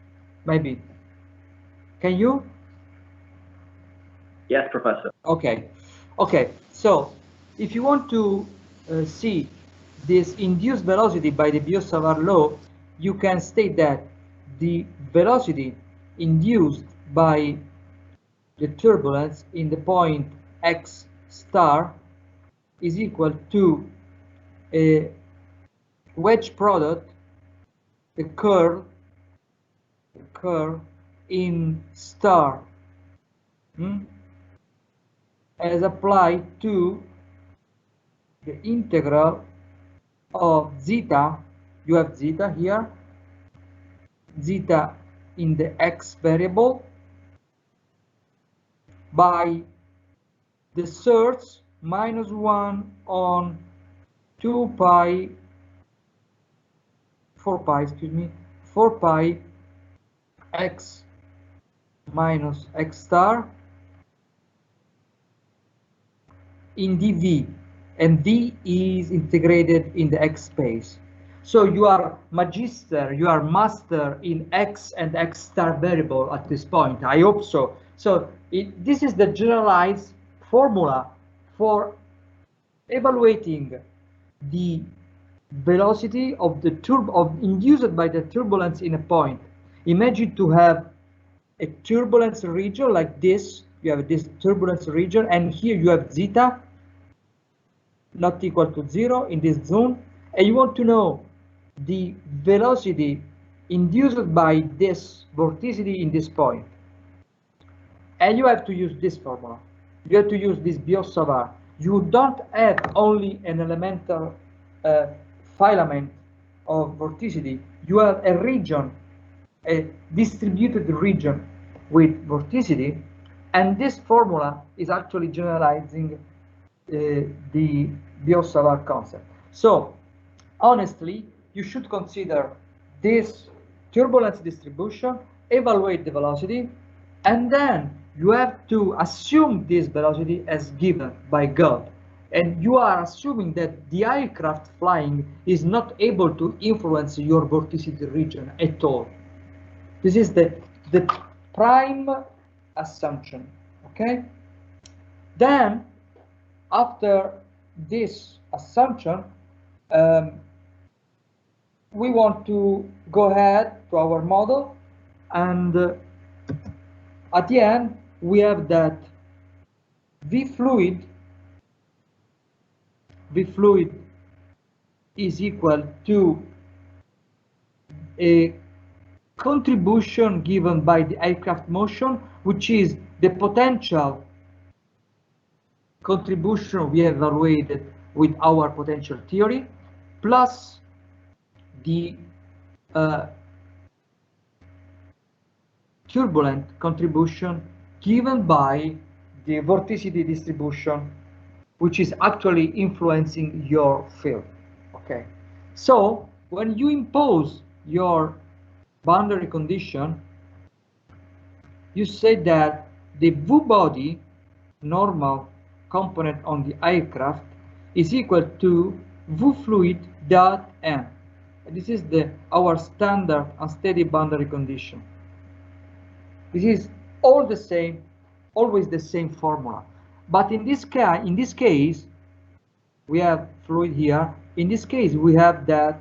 maybe. Can you? Yes, Professor. Okay. Okay. So if you want to see this induced velocity by the Biot-Savart law, you can state that the velocity induced by the turbulence in the point x star is equal to a wedge product, the curl in star, as applied to the integral of zeta. You have zeta here, zeta in the x variable, by the surge minus 1 on 2 pi 4 pi, excuse me, 4 pi x minus x star in dv, and v is integrated in the x space. So you are master in x and x star variable at this point. I hope so. So this is the generalized formula for evaluating the velocity of the induced by the turbulence in a point. Imagine to have a turbulence region like this. You have this turbulence region, and here you have zeta not equal to 0 in this zone, and you want to know the velocity induced by this vorticity in this point. And you have to use this formula. You have to use this Biot-Savart. You don't have only an elemental filament of vorticity. You have a region, a distributed region with vorticity, and this formula is actually generalizing the Biot-Savart concept. So honestly, you should consider this turbulence distribution, evaluate the velocity, and then you have to assume this velocity as given by God. And you are assuming that the aircraft flying is not able to influence your vorticity region at all. This is the prime assumption, okay? Then, after this assumption, we want to go ahead to our model, and at the end we have that V fluid is equal to a contribution given by the aircraft motion, which is the potential contribution we evaluated with our potential theory, plus the turbulent contribution given by the vorticity distribution, which is actually influencing your field. Okay, so when you impose your boundary condition, you say that the V body normal component on the aircraft is equal to V fluid dot n. This is our standard unsteady boundary condition. This is all the same, always the same formula. But in this case, we have fluid here. In this case, we have that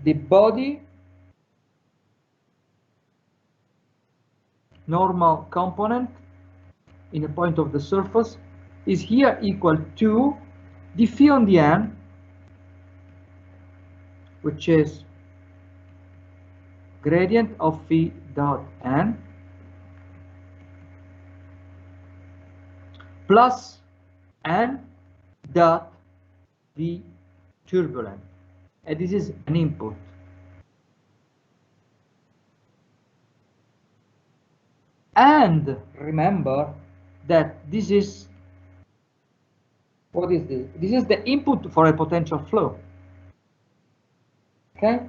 the body normal component in the point of the surface is here equal to the phi on the n, which is gradient of phi dot n, plus n dot v turbulent, and this is an input. And remember that this is, what is this? This is the input for a potential flow. Okay,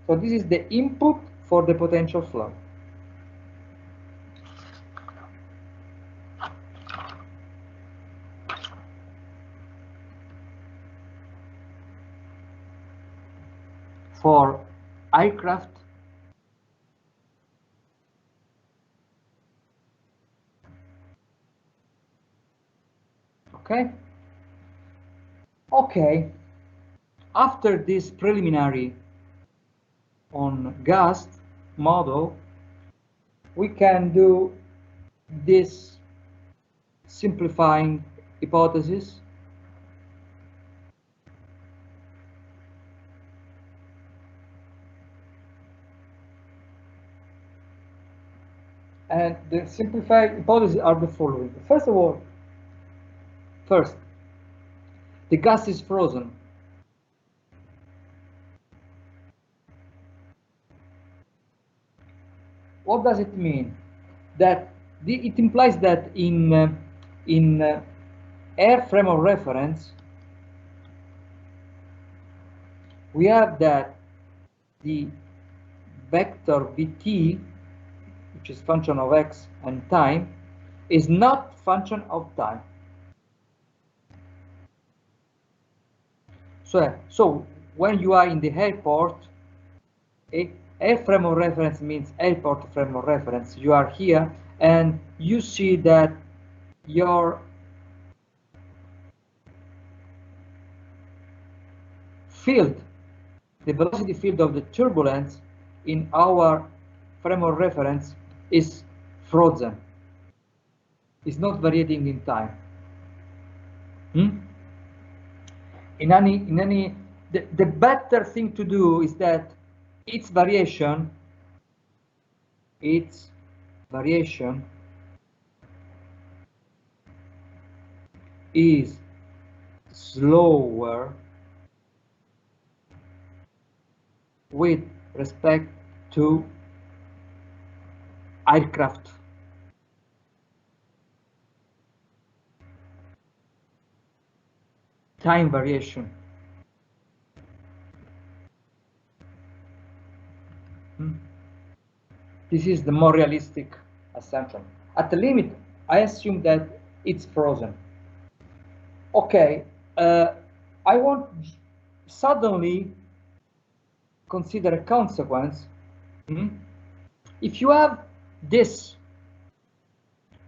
so this is the input for the potential flow. for aircraft, okay? Okay, after this preliminary on gas model, we can do this simplifying hypothesis. And the simplified hypotheses are the following. First of all, the gas is frozen. What does it mean? That it implies that in air frame of reference, we have that the vector vt, which is function of x and time, is not function of time. So when you are in the airport, air frame of reference means airport frame of reference. You are here and you see that your field, the velocity field of the turbulence in our frame of reference is frozen. It's not varying in time. The better thing to do is that its variation is slower with respect to aircraft. Time variation. This is the more realistic assumption. At the limit, I assume that it's frozen. Okay, I want suddenly consider a consequence. If you have this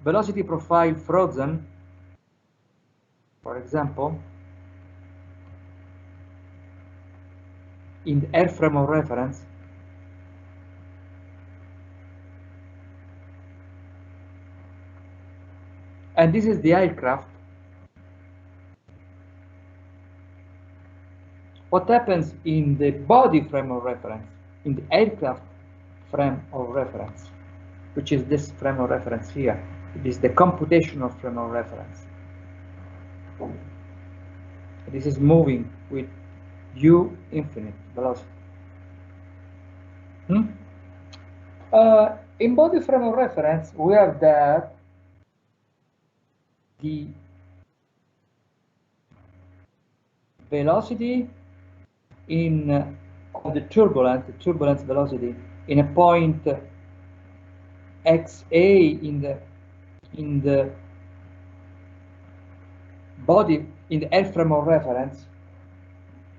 velocity profile frozen, for example, in the air frame of reference, and this is the aircraft, what happens in the body frame of reference, in the aircraft frame of reference, which is this frame of reference here. It is the computational frame of reference. This is moving with u infinite velocity. In body frame of reference, we have that the velocity of the turbulence velocity in a point xa in the body in the air frame of reference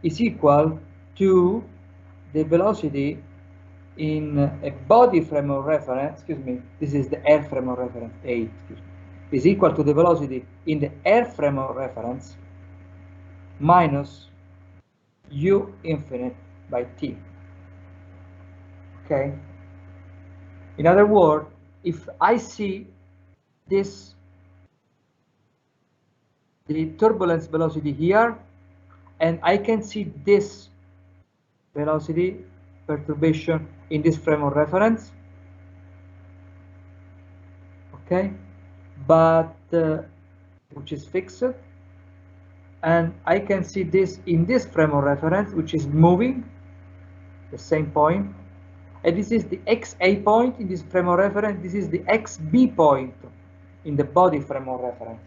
is equal to the velocity in a body frame of reference. Excuse me, this is the air frame of reference A. Excuse me, is equal to the velocity in the air frame of reference minus u infinite by t. Okay. In other words, if I see this, the turbulence velocity here, and I can see this velocity perturbation in this frame of reference, okay, but which is fixed, and I can see this in this frame of reference, which is moving, the same point, and this is the XA point in this frame of reference, this is the XB point in the body frame of reference.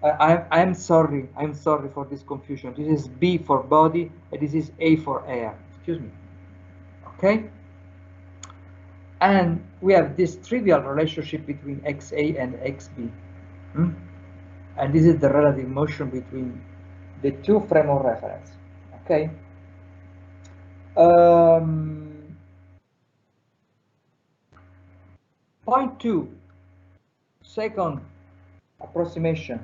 I'm sorry for this confusion. This is B for body, and this is A for air. Excuse me. Okay? And we have this trivial relationship between XA and XB. And this is the relative motion between the two frame of reference. Okay? Point 2, second approximation.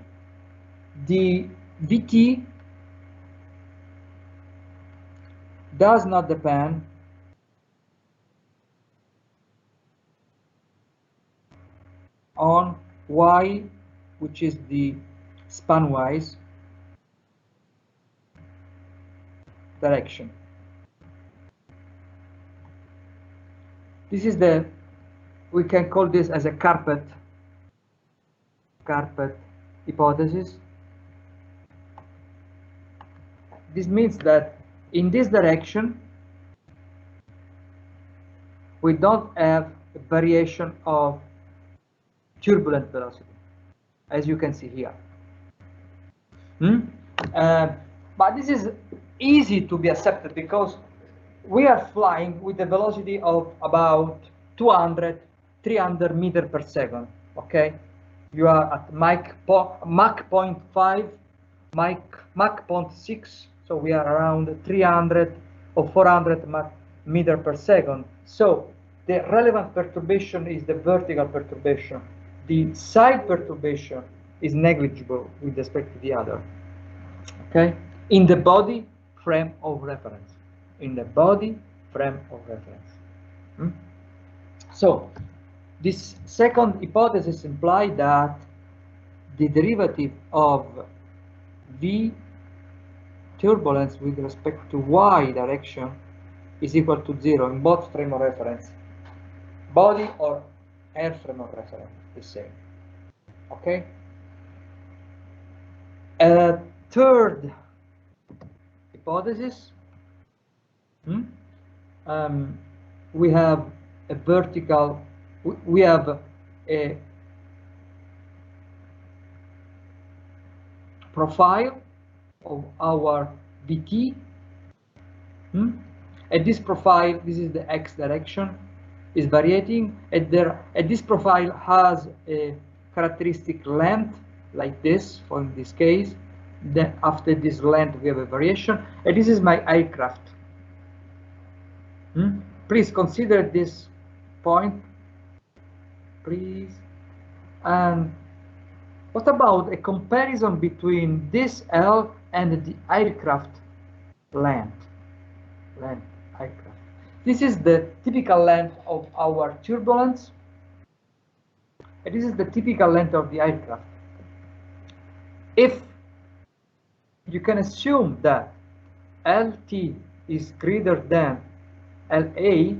The VT does not depend on Y, which is the span-wise direction. This is the, we can call this as a carpet hypothesis. This means that in this direction we don't have a variation of turbulent velocity, as you can see here. But this is easy to be accepted because we are flying with a velocity of about 200, 300 meters per second. Okay, you are at Mach 0.5, Mach 0.6, so we are around 300 or 400 meters per second. So the relevant perturbation is the vertical perturbation. The side perturbation is negligible with respect to the other. Okay, in the body frame of reference. In the body frame of reference. So this second hypothesis implies that the derivative of V turbulence with respect to Y direction is equal to 0 in both frame of reference, body or air frame of reference, the same. Okay. A third hypothesis. We have a vertical, we have a profile of our VT. At this profile, this is the X direction, is varying. At this profile has a characteristic length like this, for in this case. Then after this length, we have a variation. And this is my aircraft. Please consider this point, please. And what about a comparison between this L and the aircraft length? Aircraft. This is the typical length of our turbulence. And this is the typical length of the aircraft. If you can assume that LT is greater than LA,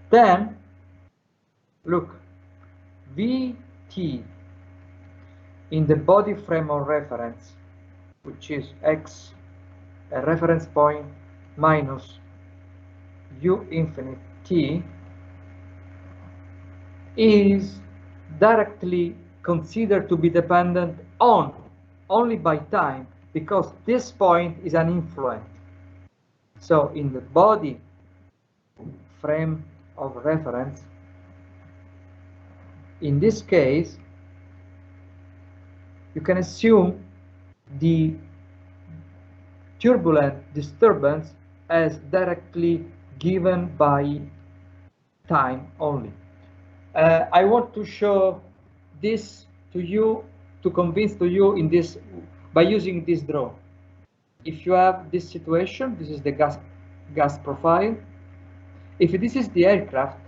then look, VT in the body frame of reference, which is X, a reference point minus U infinite T, is directly considered to be dependent on only by time, because this point is an influent. So in the body frame of reference, in this case, you can assume the turbulent disturbance as directly given by time only. I want to show this to you, to convince to you in this, by using this draw. If you have this situation, this is the gas profile. If this is the aircraft,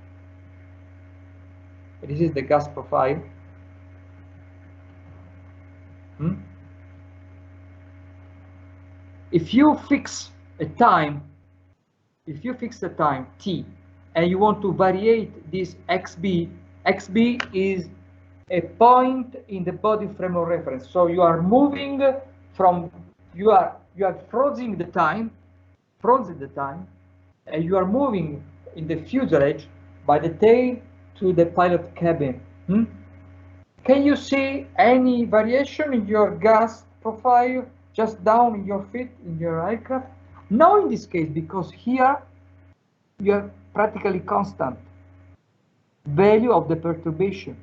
this is the gas profile. If you fix a time, t, and you want to variate this xb is a point in the body frame of reference. So you are moving from, you are frozen the time, and you are moving in the fuselage by the tail to the pilot cabin. Can you see any variation in your gas profile just down in your feet in your aircraft? No, in this case, because here you have practically constant value of the perturbation.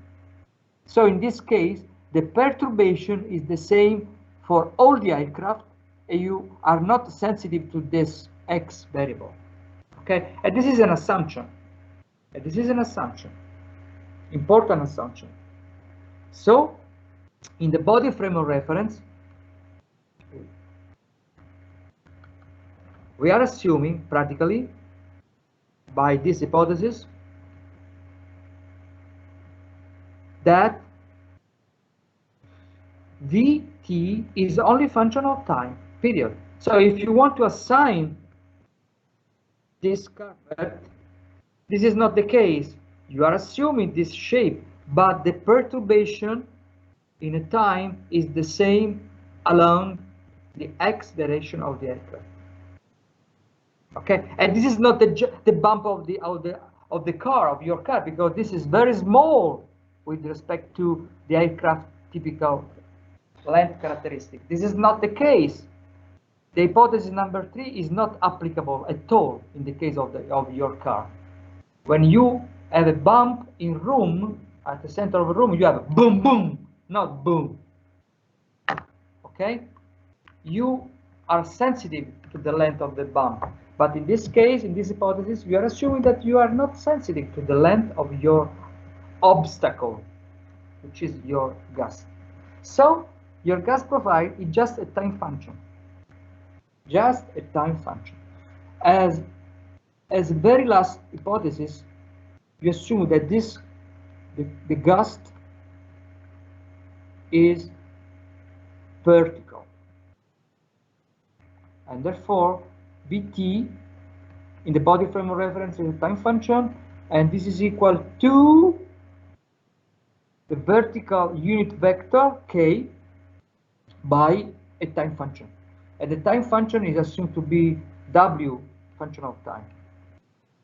So in this case, the perturbation is the same for all the aircraft, you are not sensitive to this x variable. Okay, and this is an assumption. And this is an assumption, important assumption. So, in the body frame of reference, we are assuming practically by this hypothesis that Vt is only function of time, period. So if you want to assign this curve, this is not the case. You are assuming this shape, but the perturbation in a time is the same along the x direction of the aircraft. Okay, and this is not the bump of the car, of your car, because this is very small with respect to the aircraft typical length characteristic. This is not the case. The hypothesis number 3 is not applicable at all in the case of your car. When you have a bump in room, at the center of a room, you have a boom, boom, not boom. Okay? You are sensitive to the length of the bump. But in this case, in this hypothesis, you are assuming that you are not sensitive to the length of your obstacle, which is your gust. So, your gust profile is just a time function. Just a time function. As a very last hypothesis, you assume that the gust is vertical. And therefore, Vt in the body frame of reference is a time function, and this is equal to the vertical unit vector k by a time function. And the time function is assumed to be w, function of time.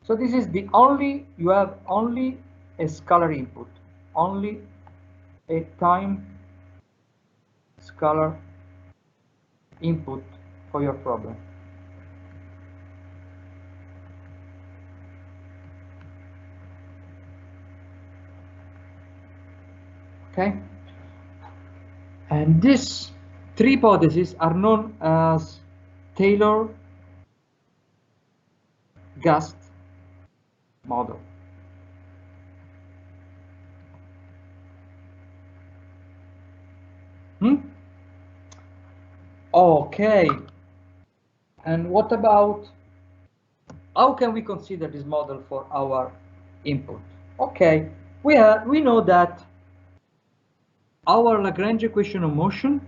So this is the only, you have only a scalar input, only a time scalar input for your problem. Okay, and these three hypotheses are known as Taylor gust model. Okay, and what about, how can we consider this model for our input? Okay, we know that our Lagrange equation of motion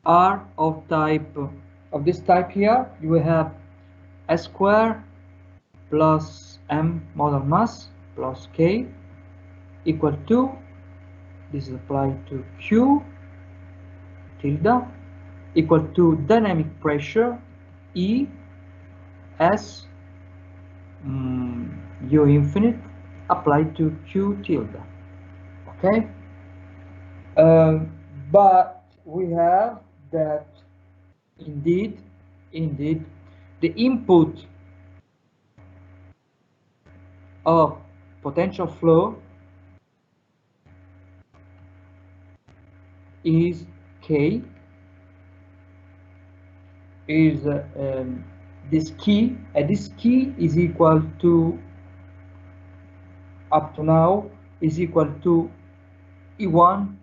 are of this type here. You will have s square plus m modal mass plus k equal to, this is applied to q tilde, equal to dynamic pressure E s u infinite applied to q tilde. Okay, but we have that indeed the input of potential flow is k, is this key, and this key is equal to, up to now, is equal to E1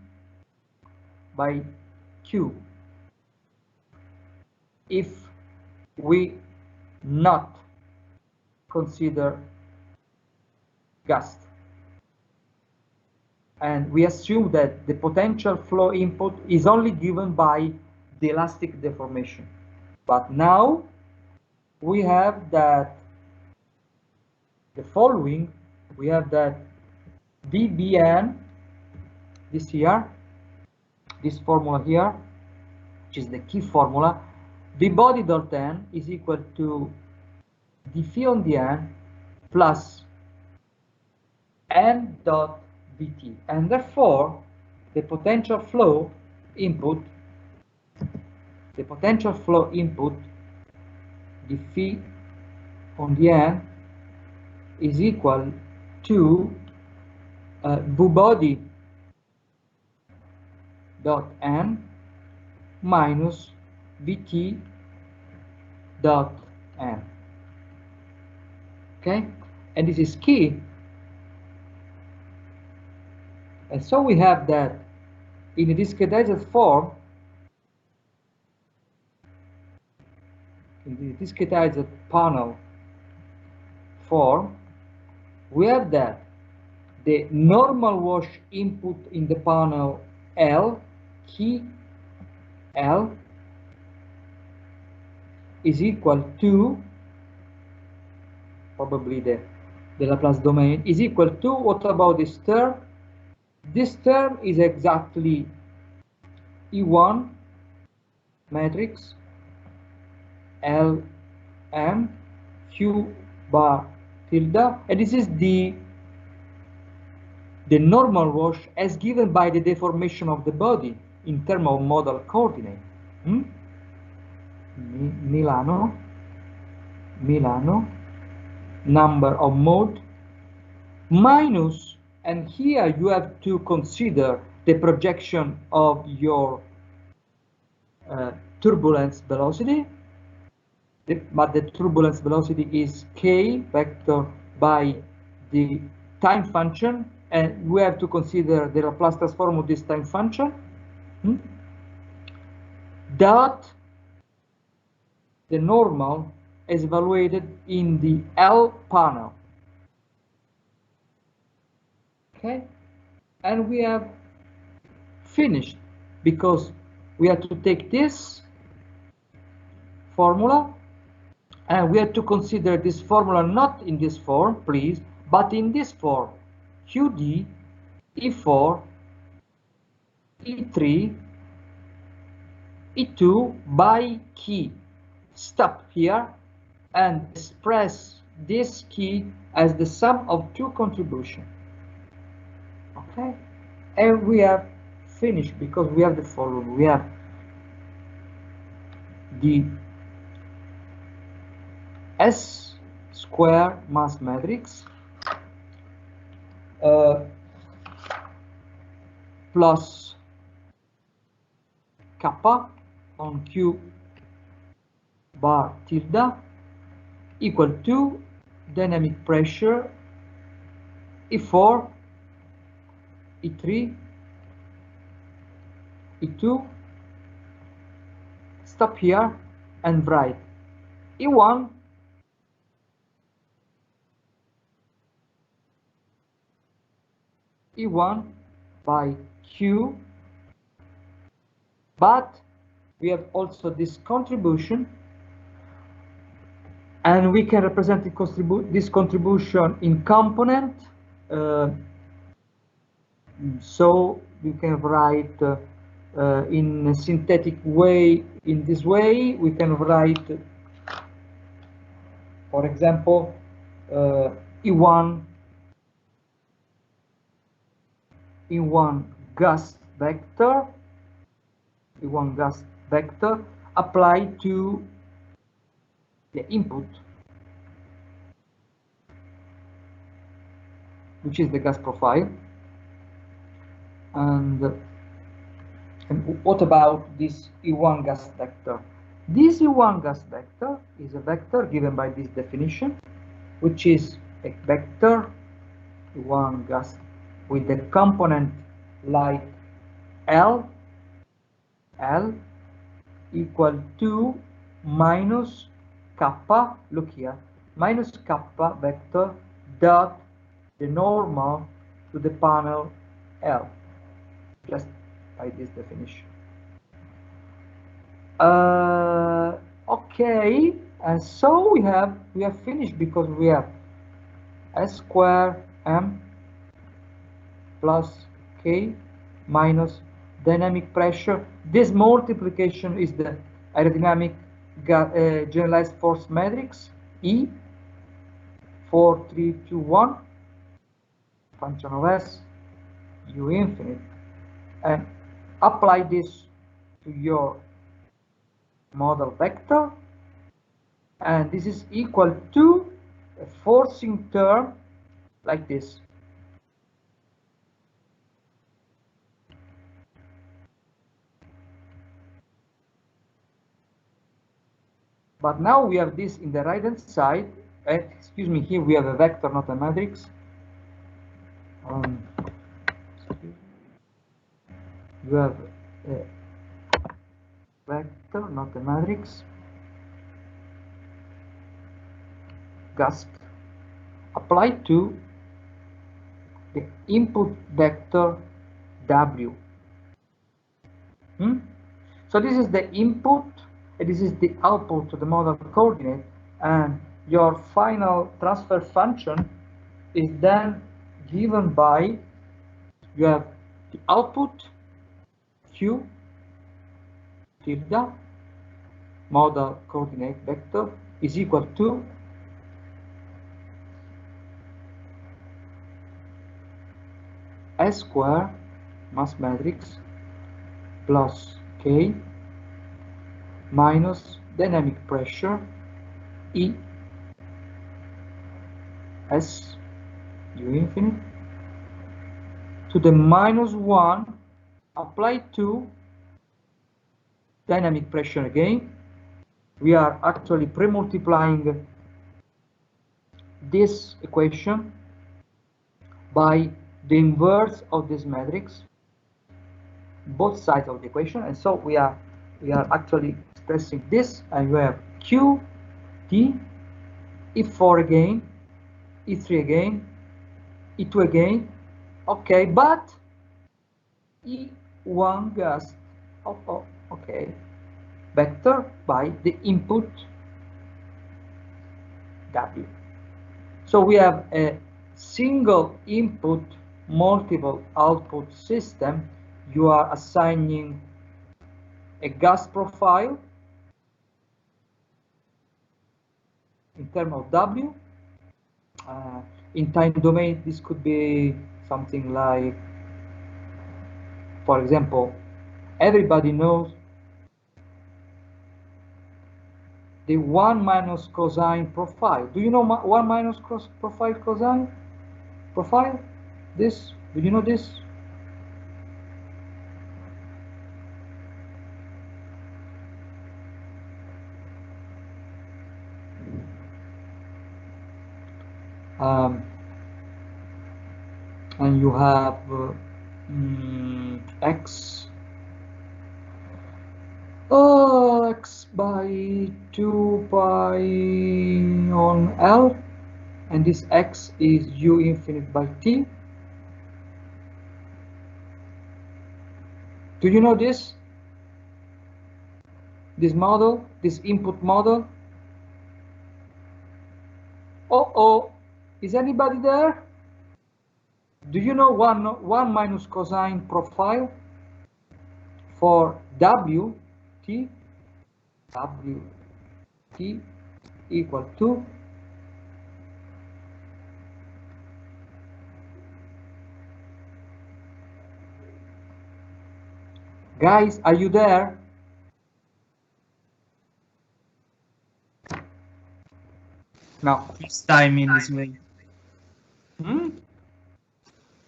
by Q if we not consider gust. And we assume that the potential flow input is only given by the elastic deformation. But now we have that the following, we have that dBn, this here, this formula here, which is the key formula, d body dot n is equal to d phi on the n plus n dot Vt, and therefore the potential flow input, d phi on the n is equal to v body dot n minus vt dot n. Okay, and this is key. And so we have that in a discretized form, in the discretized panel form, we have that the normal wash input in the panel L, key L, is equal to, probably the Laplace domain, is equal to, what about this term? This term is exactly E1 matrix L M Q bar tilde, and this is the normal wash as given by the deformation of the body in terms of modal coordinate. Milano, number of mode, minus, and here you have to consider the projection of your turbulence velocity, but the turbulence velocity is k vector by the time function, and we have to consider the Laplace transform of this time function, dot the normal is evaluated in the L panel. Okay, and we have finished, because we have to take this formula and we have to consider this formula not in this form, please, but in this form: QD E4 E3 E2 by key. Stop here and express this key as the sum of two contributions. Okay, and we have finished, because we have the following: we have the S square mass matrix plus kappa on Q bar tilde equal to dynamic pressure E4 E3 E2. Stop here and write E1 by Q, but we have also this contribution, and we can represent this contribution in component. So we can write in a synthetic way. In this way, we can write, for example, E1 gas vector, applied to the input, which is the gas profile. And what about this E1 gas vector? This E1 gas vector is a vector given by this definition, which is a vector E1 gas with the component like L equal to minus kappa, look here, minus kappa vector dot the normal to the panel L, just by this definition. Okay, and so we have finished, because we have S square M plus K minus dynamic pressure. This multiplication is the aerodynamic generalized force matrix E 4 3 2 1 function of S U infinite, and apply this to your model vector, and this is equal to a forcing term like this. But now we have this in the right hand side. Excuse me, here we have a vector, not a matrix. You have a vector, not a matrix. GASP applied to the input vector W. So this is the input, and this is the output to the model coordinate, and your final transfer function is then given by, you have the output Q tilde model coordinate vector is equal to S square mass matrix plus K minus dynamic pressure E S U infinite to the -1 applied to dynamic pressure again. We are actually pre-multiplying this equation by the inverse of this matrix, both sides of the equation, and so we are actually expressing this, and you have Q T E4 again, E3 again, E2 again, okay, but E1 gas, okay, vector by the input W. So we have a single input, multiple output system. You are assigning a gas profile in terms of W. In time domain, this could be something like, for example, everybody knows the 1 minus cosine profile. Do you know 1 minus profile cosine profile? This, do you know this? And you have x x by 2 pi on L, and this x is u infinite by t. Do you know this model, this input model? Oh, is anybody there? Do you know 1 minus cosine profile for W t equal to guys, are you there? No. First time in this way.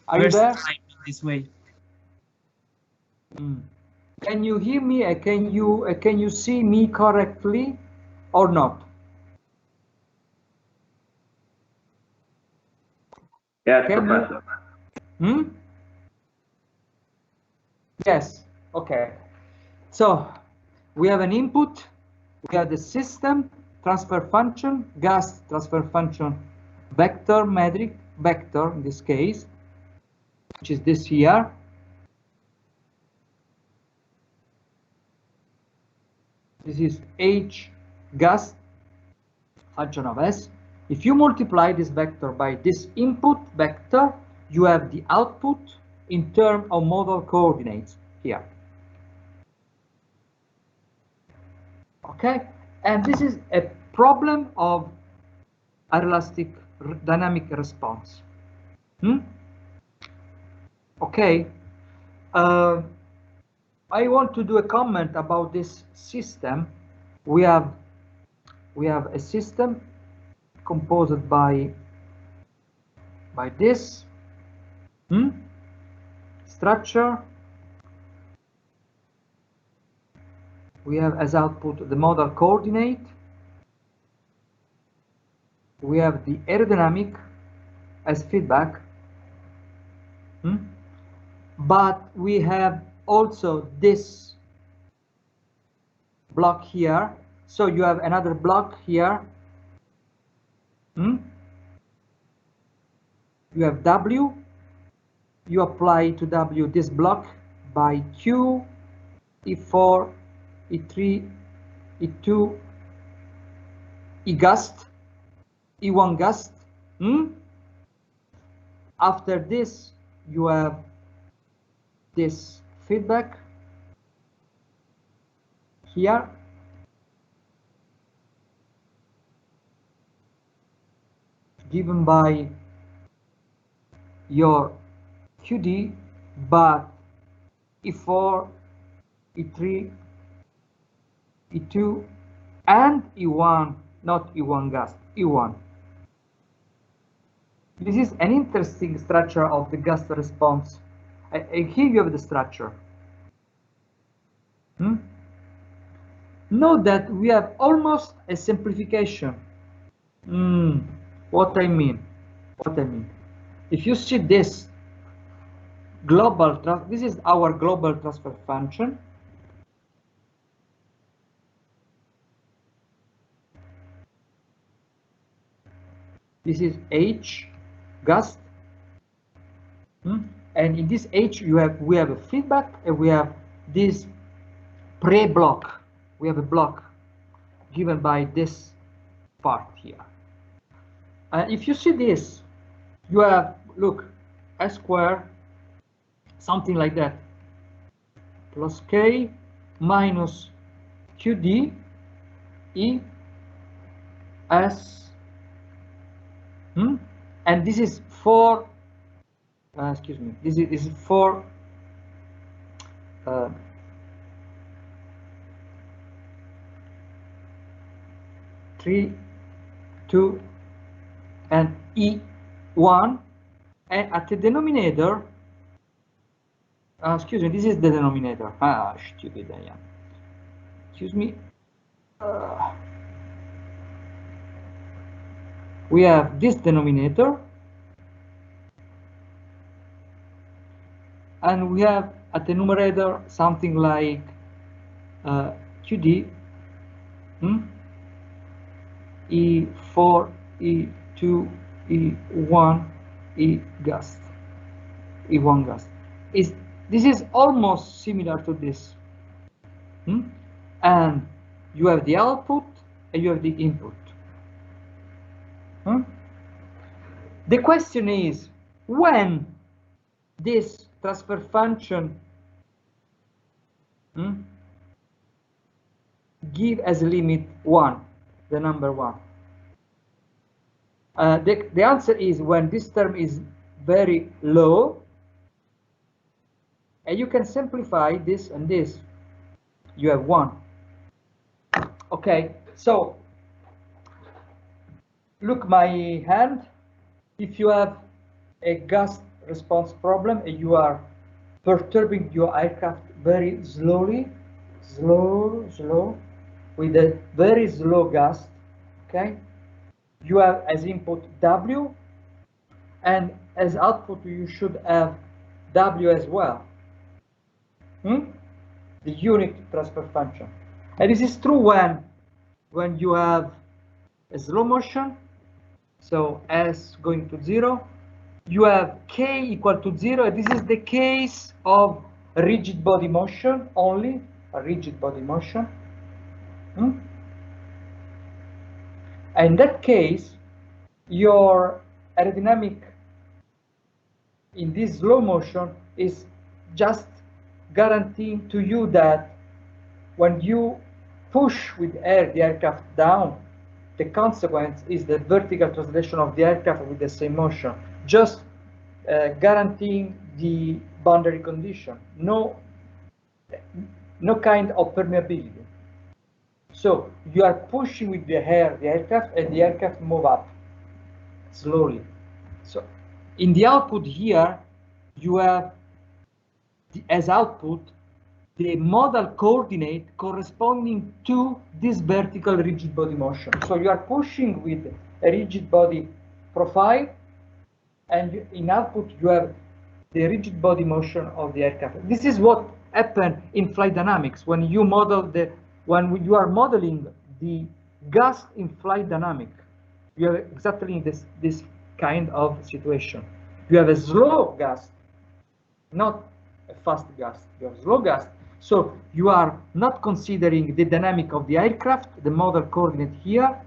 Are you there? First time in this way. Can you hear me? Can you see me correctly or not? Yes, Professor. Yes. Okay. So we have an input. We have the system transfer function, gas transfer function, vector metric vector in this case, which is this here. This is H gas function of S. If you multiply this vector by this input vector, you have the output in terms of model coordinates here. Okay, and this is a problem of aeroelastic dynamic response. Okay. I want to do a comment about this system. We have a system composed by this structure. We have as output the model coordinate, we have the aerodynamic as feedback, but we have also this block here. So you have another block here. You have W. You apply to W this block by Q, E4, E3, E2, E gust, E1 gust. After this, you have this feedback here. Given by your QD, but E4, E3, E2, and E1, not E1 gust, E1. This is an interesting structure of the gust response. Here you have the structure. Note that we have almost a simplification. What I mean. If you see this global, this is our global transfer function. This is H gust, and in this H we have a feedback, and we have this pre-block. We have a block given by this part here. And if you see this, you have, look, S square, something like that, plus K minus QD E S. And this is for, excuse me, this is for 3, 2, and E1, and at the denominator, excuse me, this is the denominator. Stupid I am. Excuse me. We have this denominator, and we have at the numerator something like QD, E4, E2, E1, E gust, E1 gust. This is almost similar to this, and you have the output and you have the input. The question is, when this transfer function give as a limit 1, the number 1. The answer is when this term is very low, and you can simplify this and this. You have 1. Okay, so look my hand. If you have a gust response problem and you are perturbing your aircraft very slowly, slow, with a very slow gust, okay, you have as input W, and as output you should have W as well, the unit transfer function. And this is true when you have a slow motion. So S going to 0, you have K equal to 0. And this is the case of rigid body motion, only a rigid body motion. And in that case, your aerodynamic in this slow motion is just guaranteeing to you that when you push with air the aircraft down, the consequence is the vertical translation of the aircraft with the same motion, just guaranteeing the boundary condition, no kind of permeability. So you are pushing with the air the aircraft, and the aircraft move up slowly. So in the output here, you have as output the modal coordinate corresponding to this vertical rigid body motion. So you are pushing with a rigid body profile, and in output you have the rigid body motion of the aircraft. This is what happened in flight dynamics when you are modeling the gust in flight dynamic. You have exactly this kind of situation. You have a slow gust, not a fast gust. You have slow gust, so you are not considering the dynamic of the aircraft, the model coordinate here,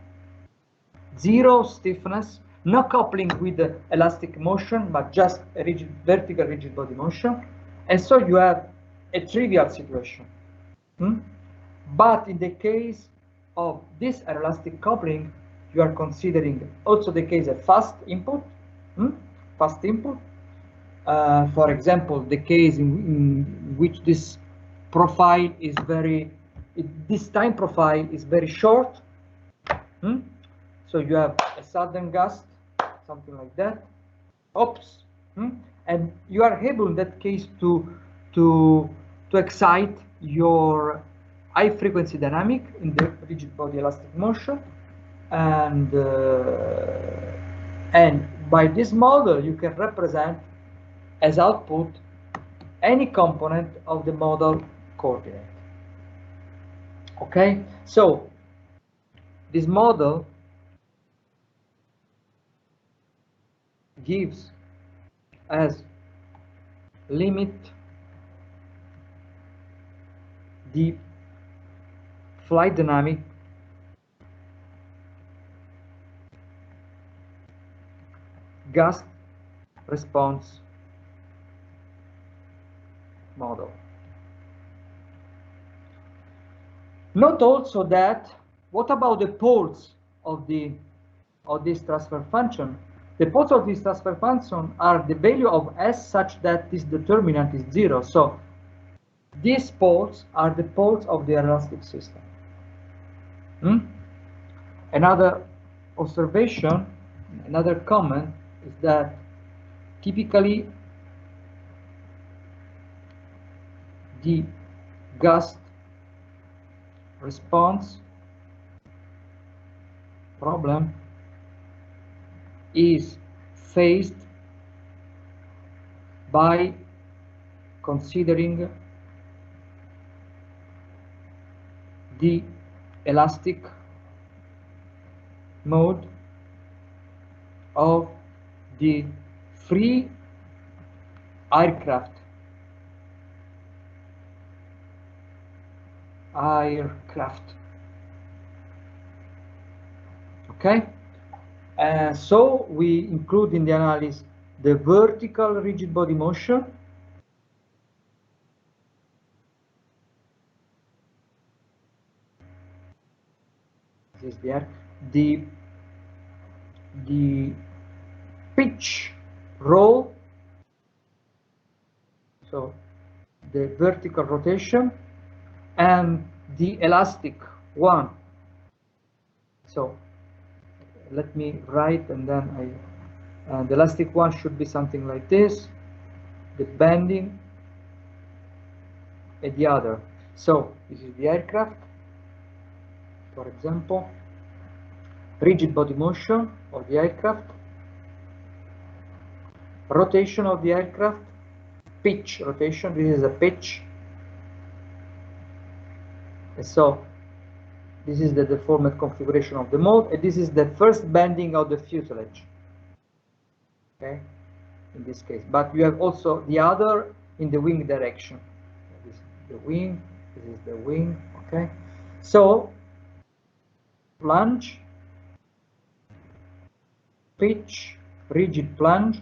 zero stiffness, no coupling with the elastic motion, but just a vertical rigid body motion, and so you have a trivial situation. But in the case of this aeroelastic coupling, you are considering also the case of fast input. For example, the case in which this profile is this time profile is very short. So you have a sudden gust, something like that. Oops. And you are able in that case to excite your high frequency dynamic in the rigid body elastic motion, and by this model you can represent as output any component of the model coordinate. Okay, so this model gives as limit the flight dynamic gust response model. Note also that what about the poles of this transfer function? The poles of this transfer function are the value of S such that this determinant is 0. So these poles are the poles of the elastic system. Another observation, another comment is that typically the gust response problem is faced by considering the elastic mode of the free aircraft okay, so we include in the analysis the vertical rigid body motion, this is the pitch roll, so the vertical rotation, and the elastic one. So let me write, and then the elastic one should be something like this, the bending and the other. So this is the aircraft, for example, rigid body motion of the aircraft, rotation of the aircraft, pitch rotation, this is a pitch. And so this is the deformed configuration of the mold, and this is the first bending of the fuselage, okay, in this case. But you have also the other in the wing direction. This is the wing, this is the wing, okay. So plunge, pitch, rigid plunge,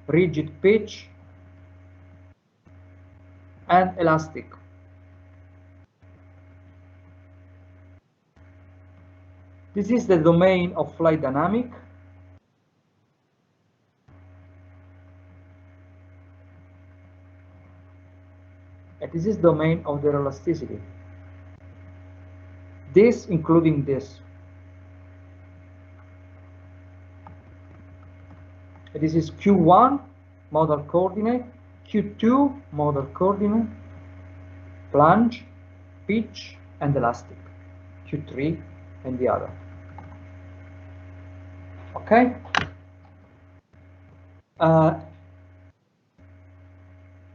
rigid pitch, and elastic. This is the domain of flight dynamic. And this is domain of the elasticity. This including this. And this is Q1 model coordinate, Q2 model coordinate, plunge, pitch, and elastic, Q3, and the other. Okay.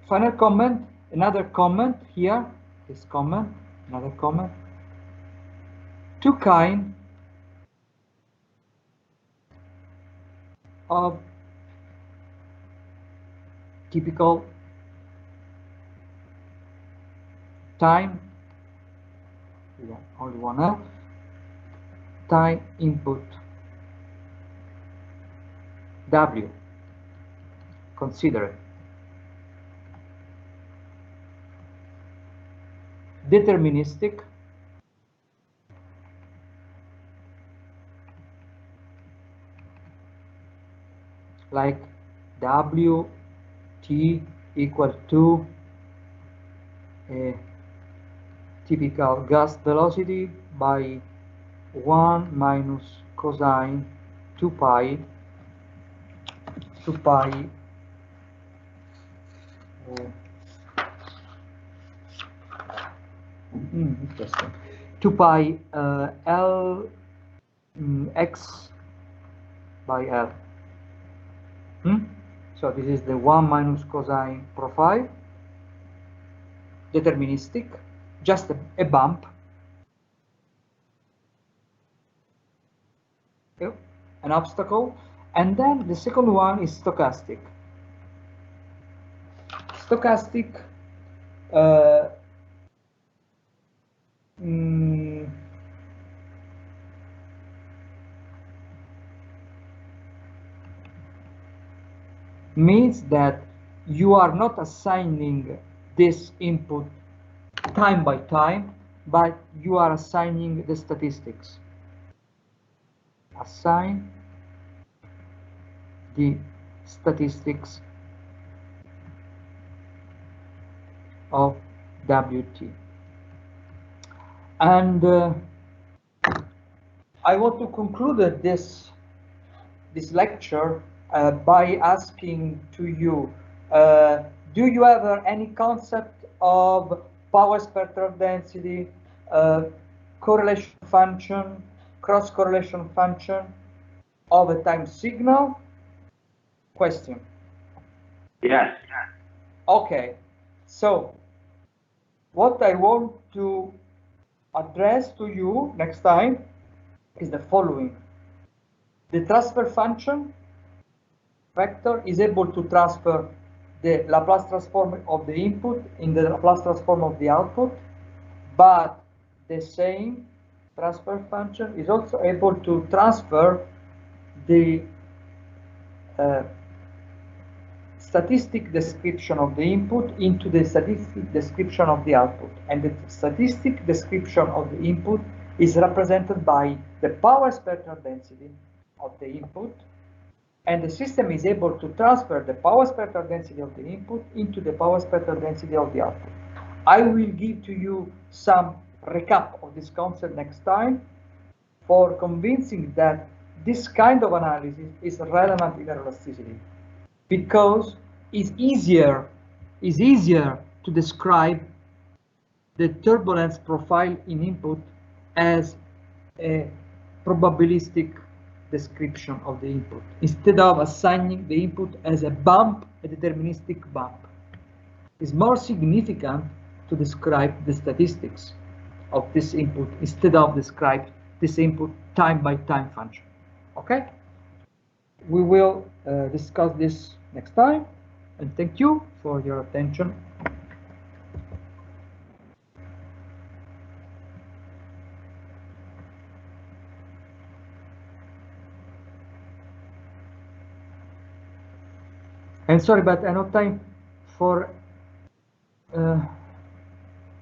Final comment, another comment here, this comment, another comment. Two kinds of typical time, only one F, time input W. Consider it. Deterministic, like W T equal to a typical gas velocity by 1 minus cosine 2 pi interesting, 2 pi L x by L. So this is the 1 minus cosine profile, deterministic, just a bump, okay, an obstacle. And then the second one is stochastic. Stochastic means that you are not assigning this input time by time, but you are assigning the statistics. Assign the statistics of WT. And I want to conclude this lecture by asking to you, do you have any concept of power spectral density, correlation function, cross correlation function of a time signal? Question. Yes. Okay, so what I want to address to you next time is the following. The transfer function vector is able to transfer the Laplace transform of the input in the Laplace transform of the output, but the same transfer function is also able to transfer the statistic description of the input into the statistic description of the output. And the statistic description of the input is represented by the power spectral density of the input, and the system is able to transfer the power spectral density of the input into the power spectral density of the output. I will give to you some recap of this concept next time for convincing that this kind of analysis is relevant in aeroelasticity, because it's easier to describe the turbulence profile in input as a probabilistic description of the input, instead of assigning the input as a bump, a deterministic bump. It's more significant to describe the statistics of this input instead of describe this input time by time function. Okay? We will discuss this next time, and thank you for your attention. And sorry, but I have no time for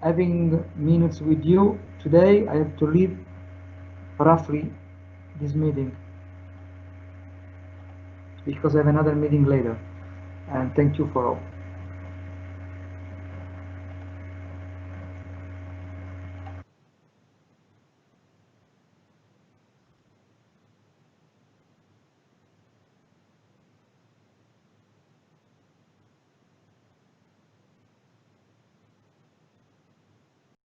having minutes with you today. I have to leave roughly this meeting because I have another meeting later. And thank you for all.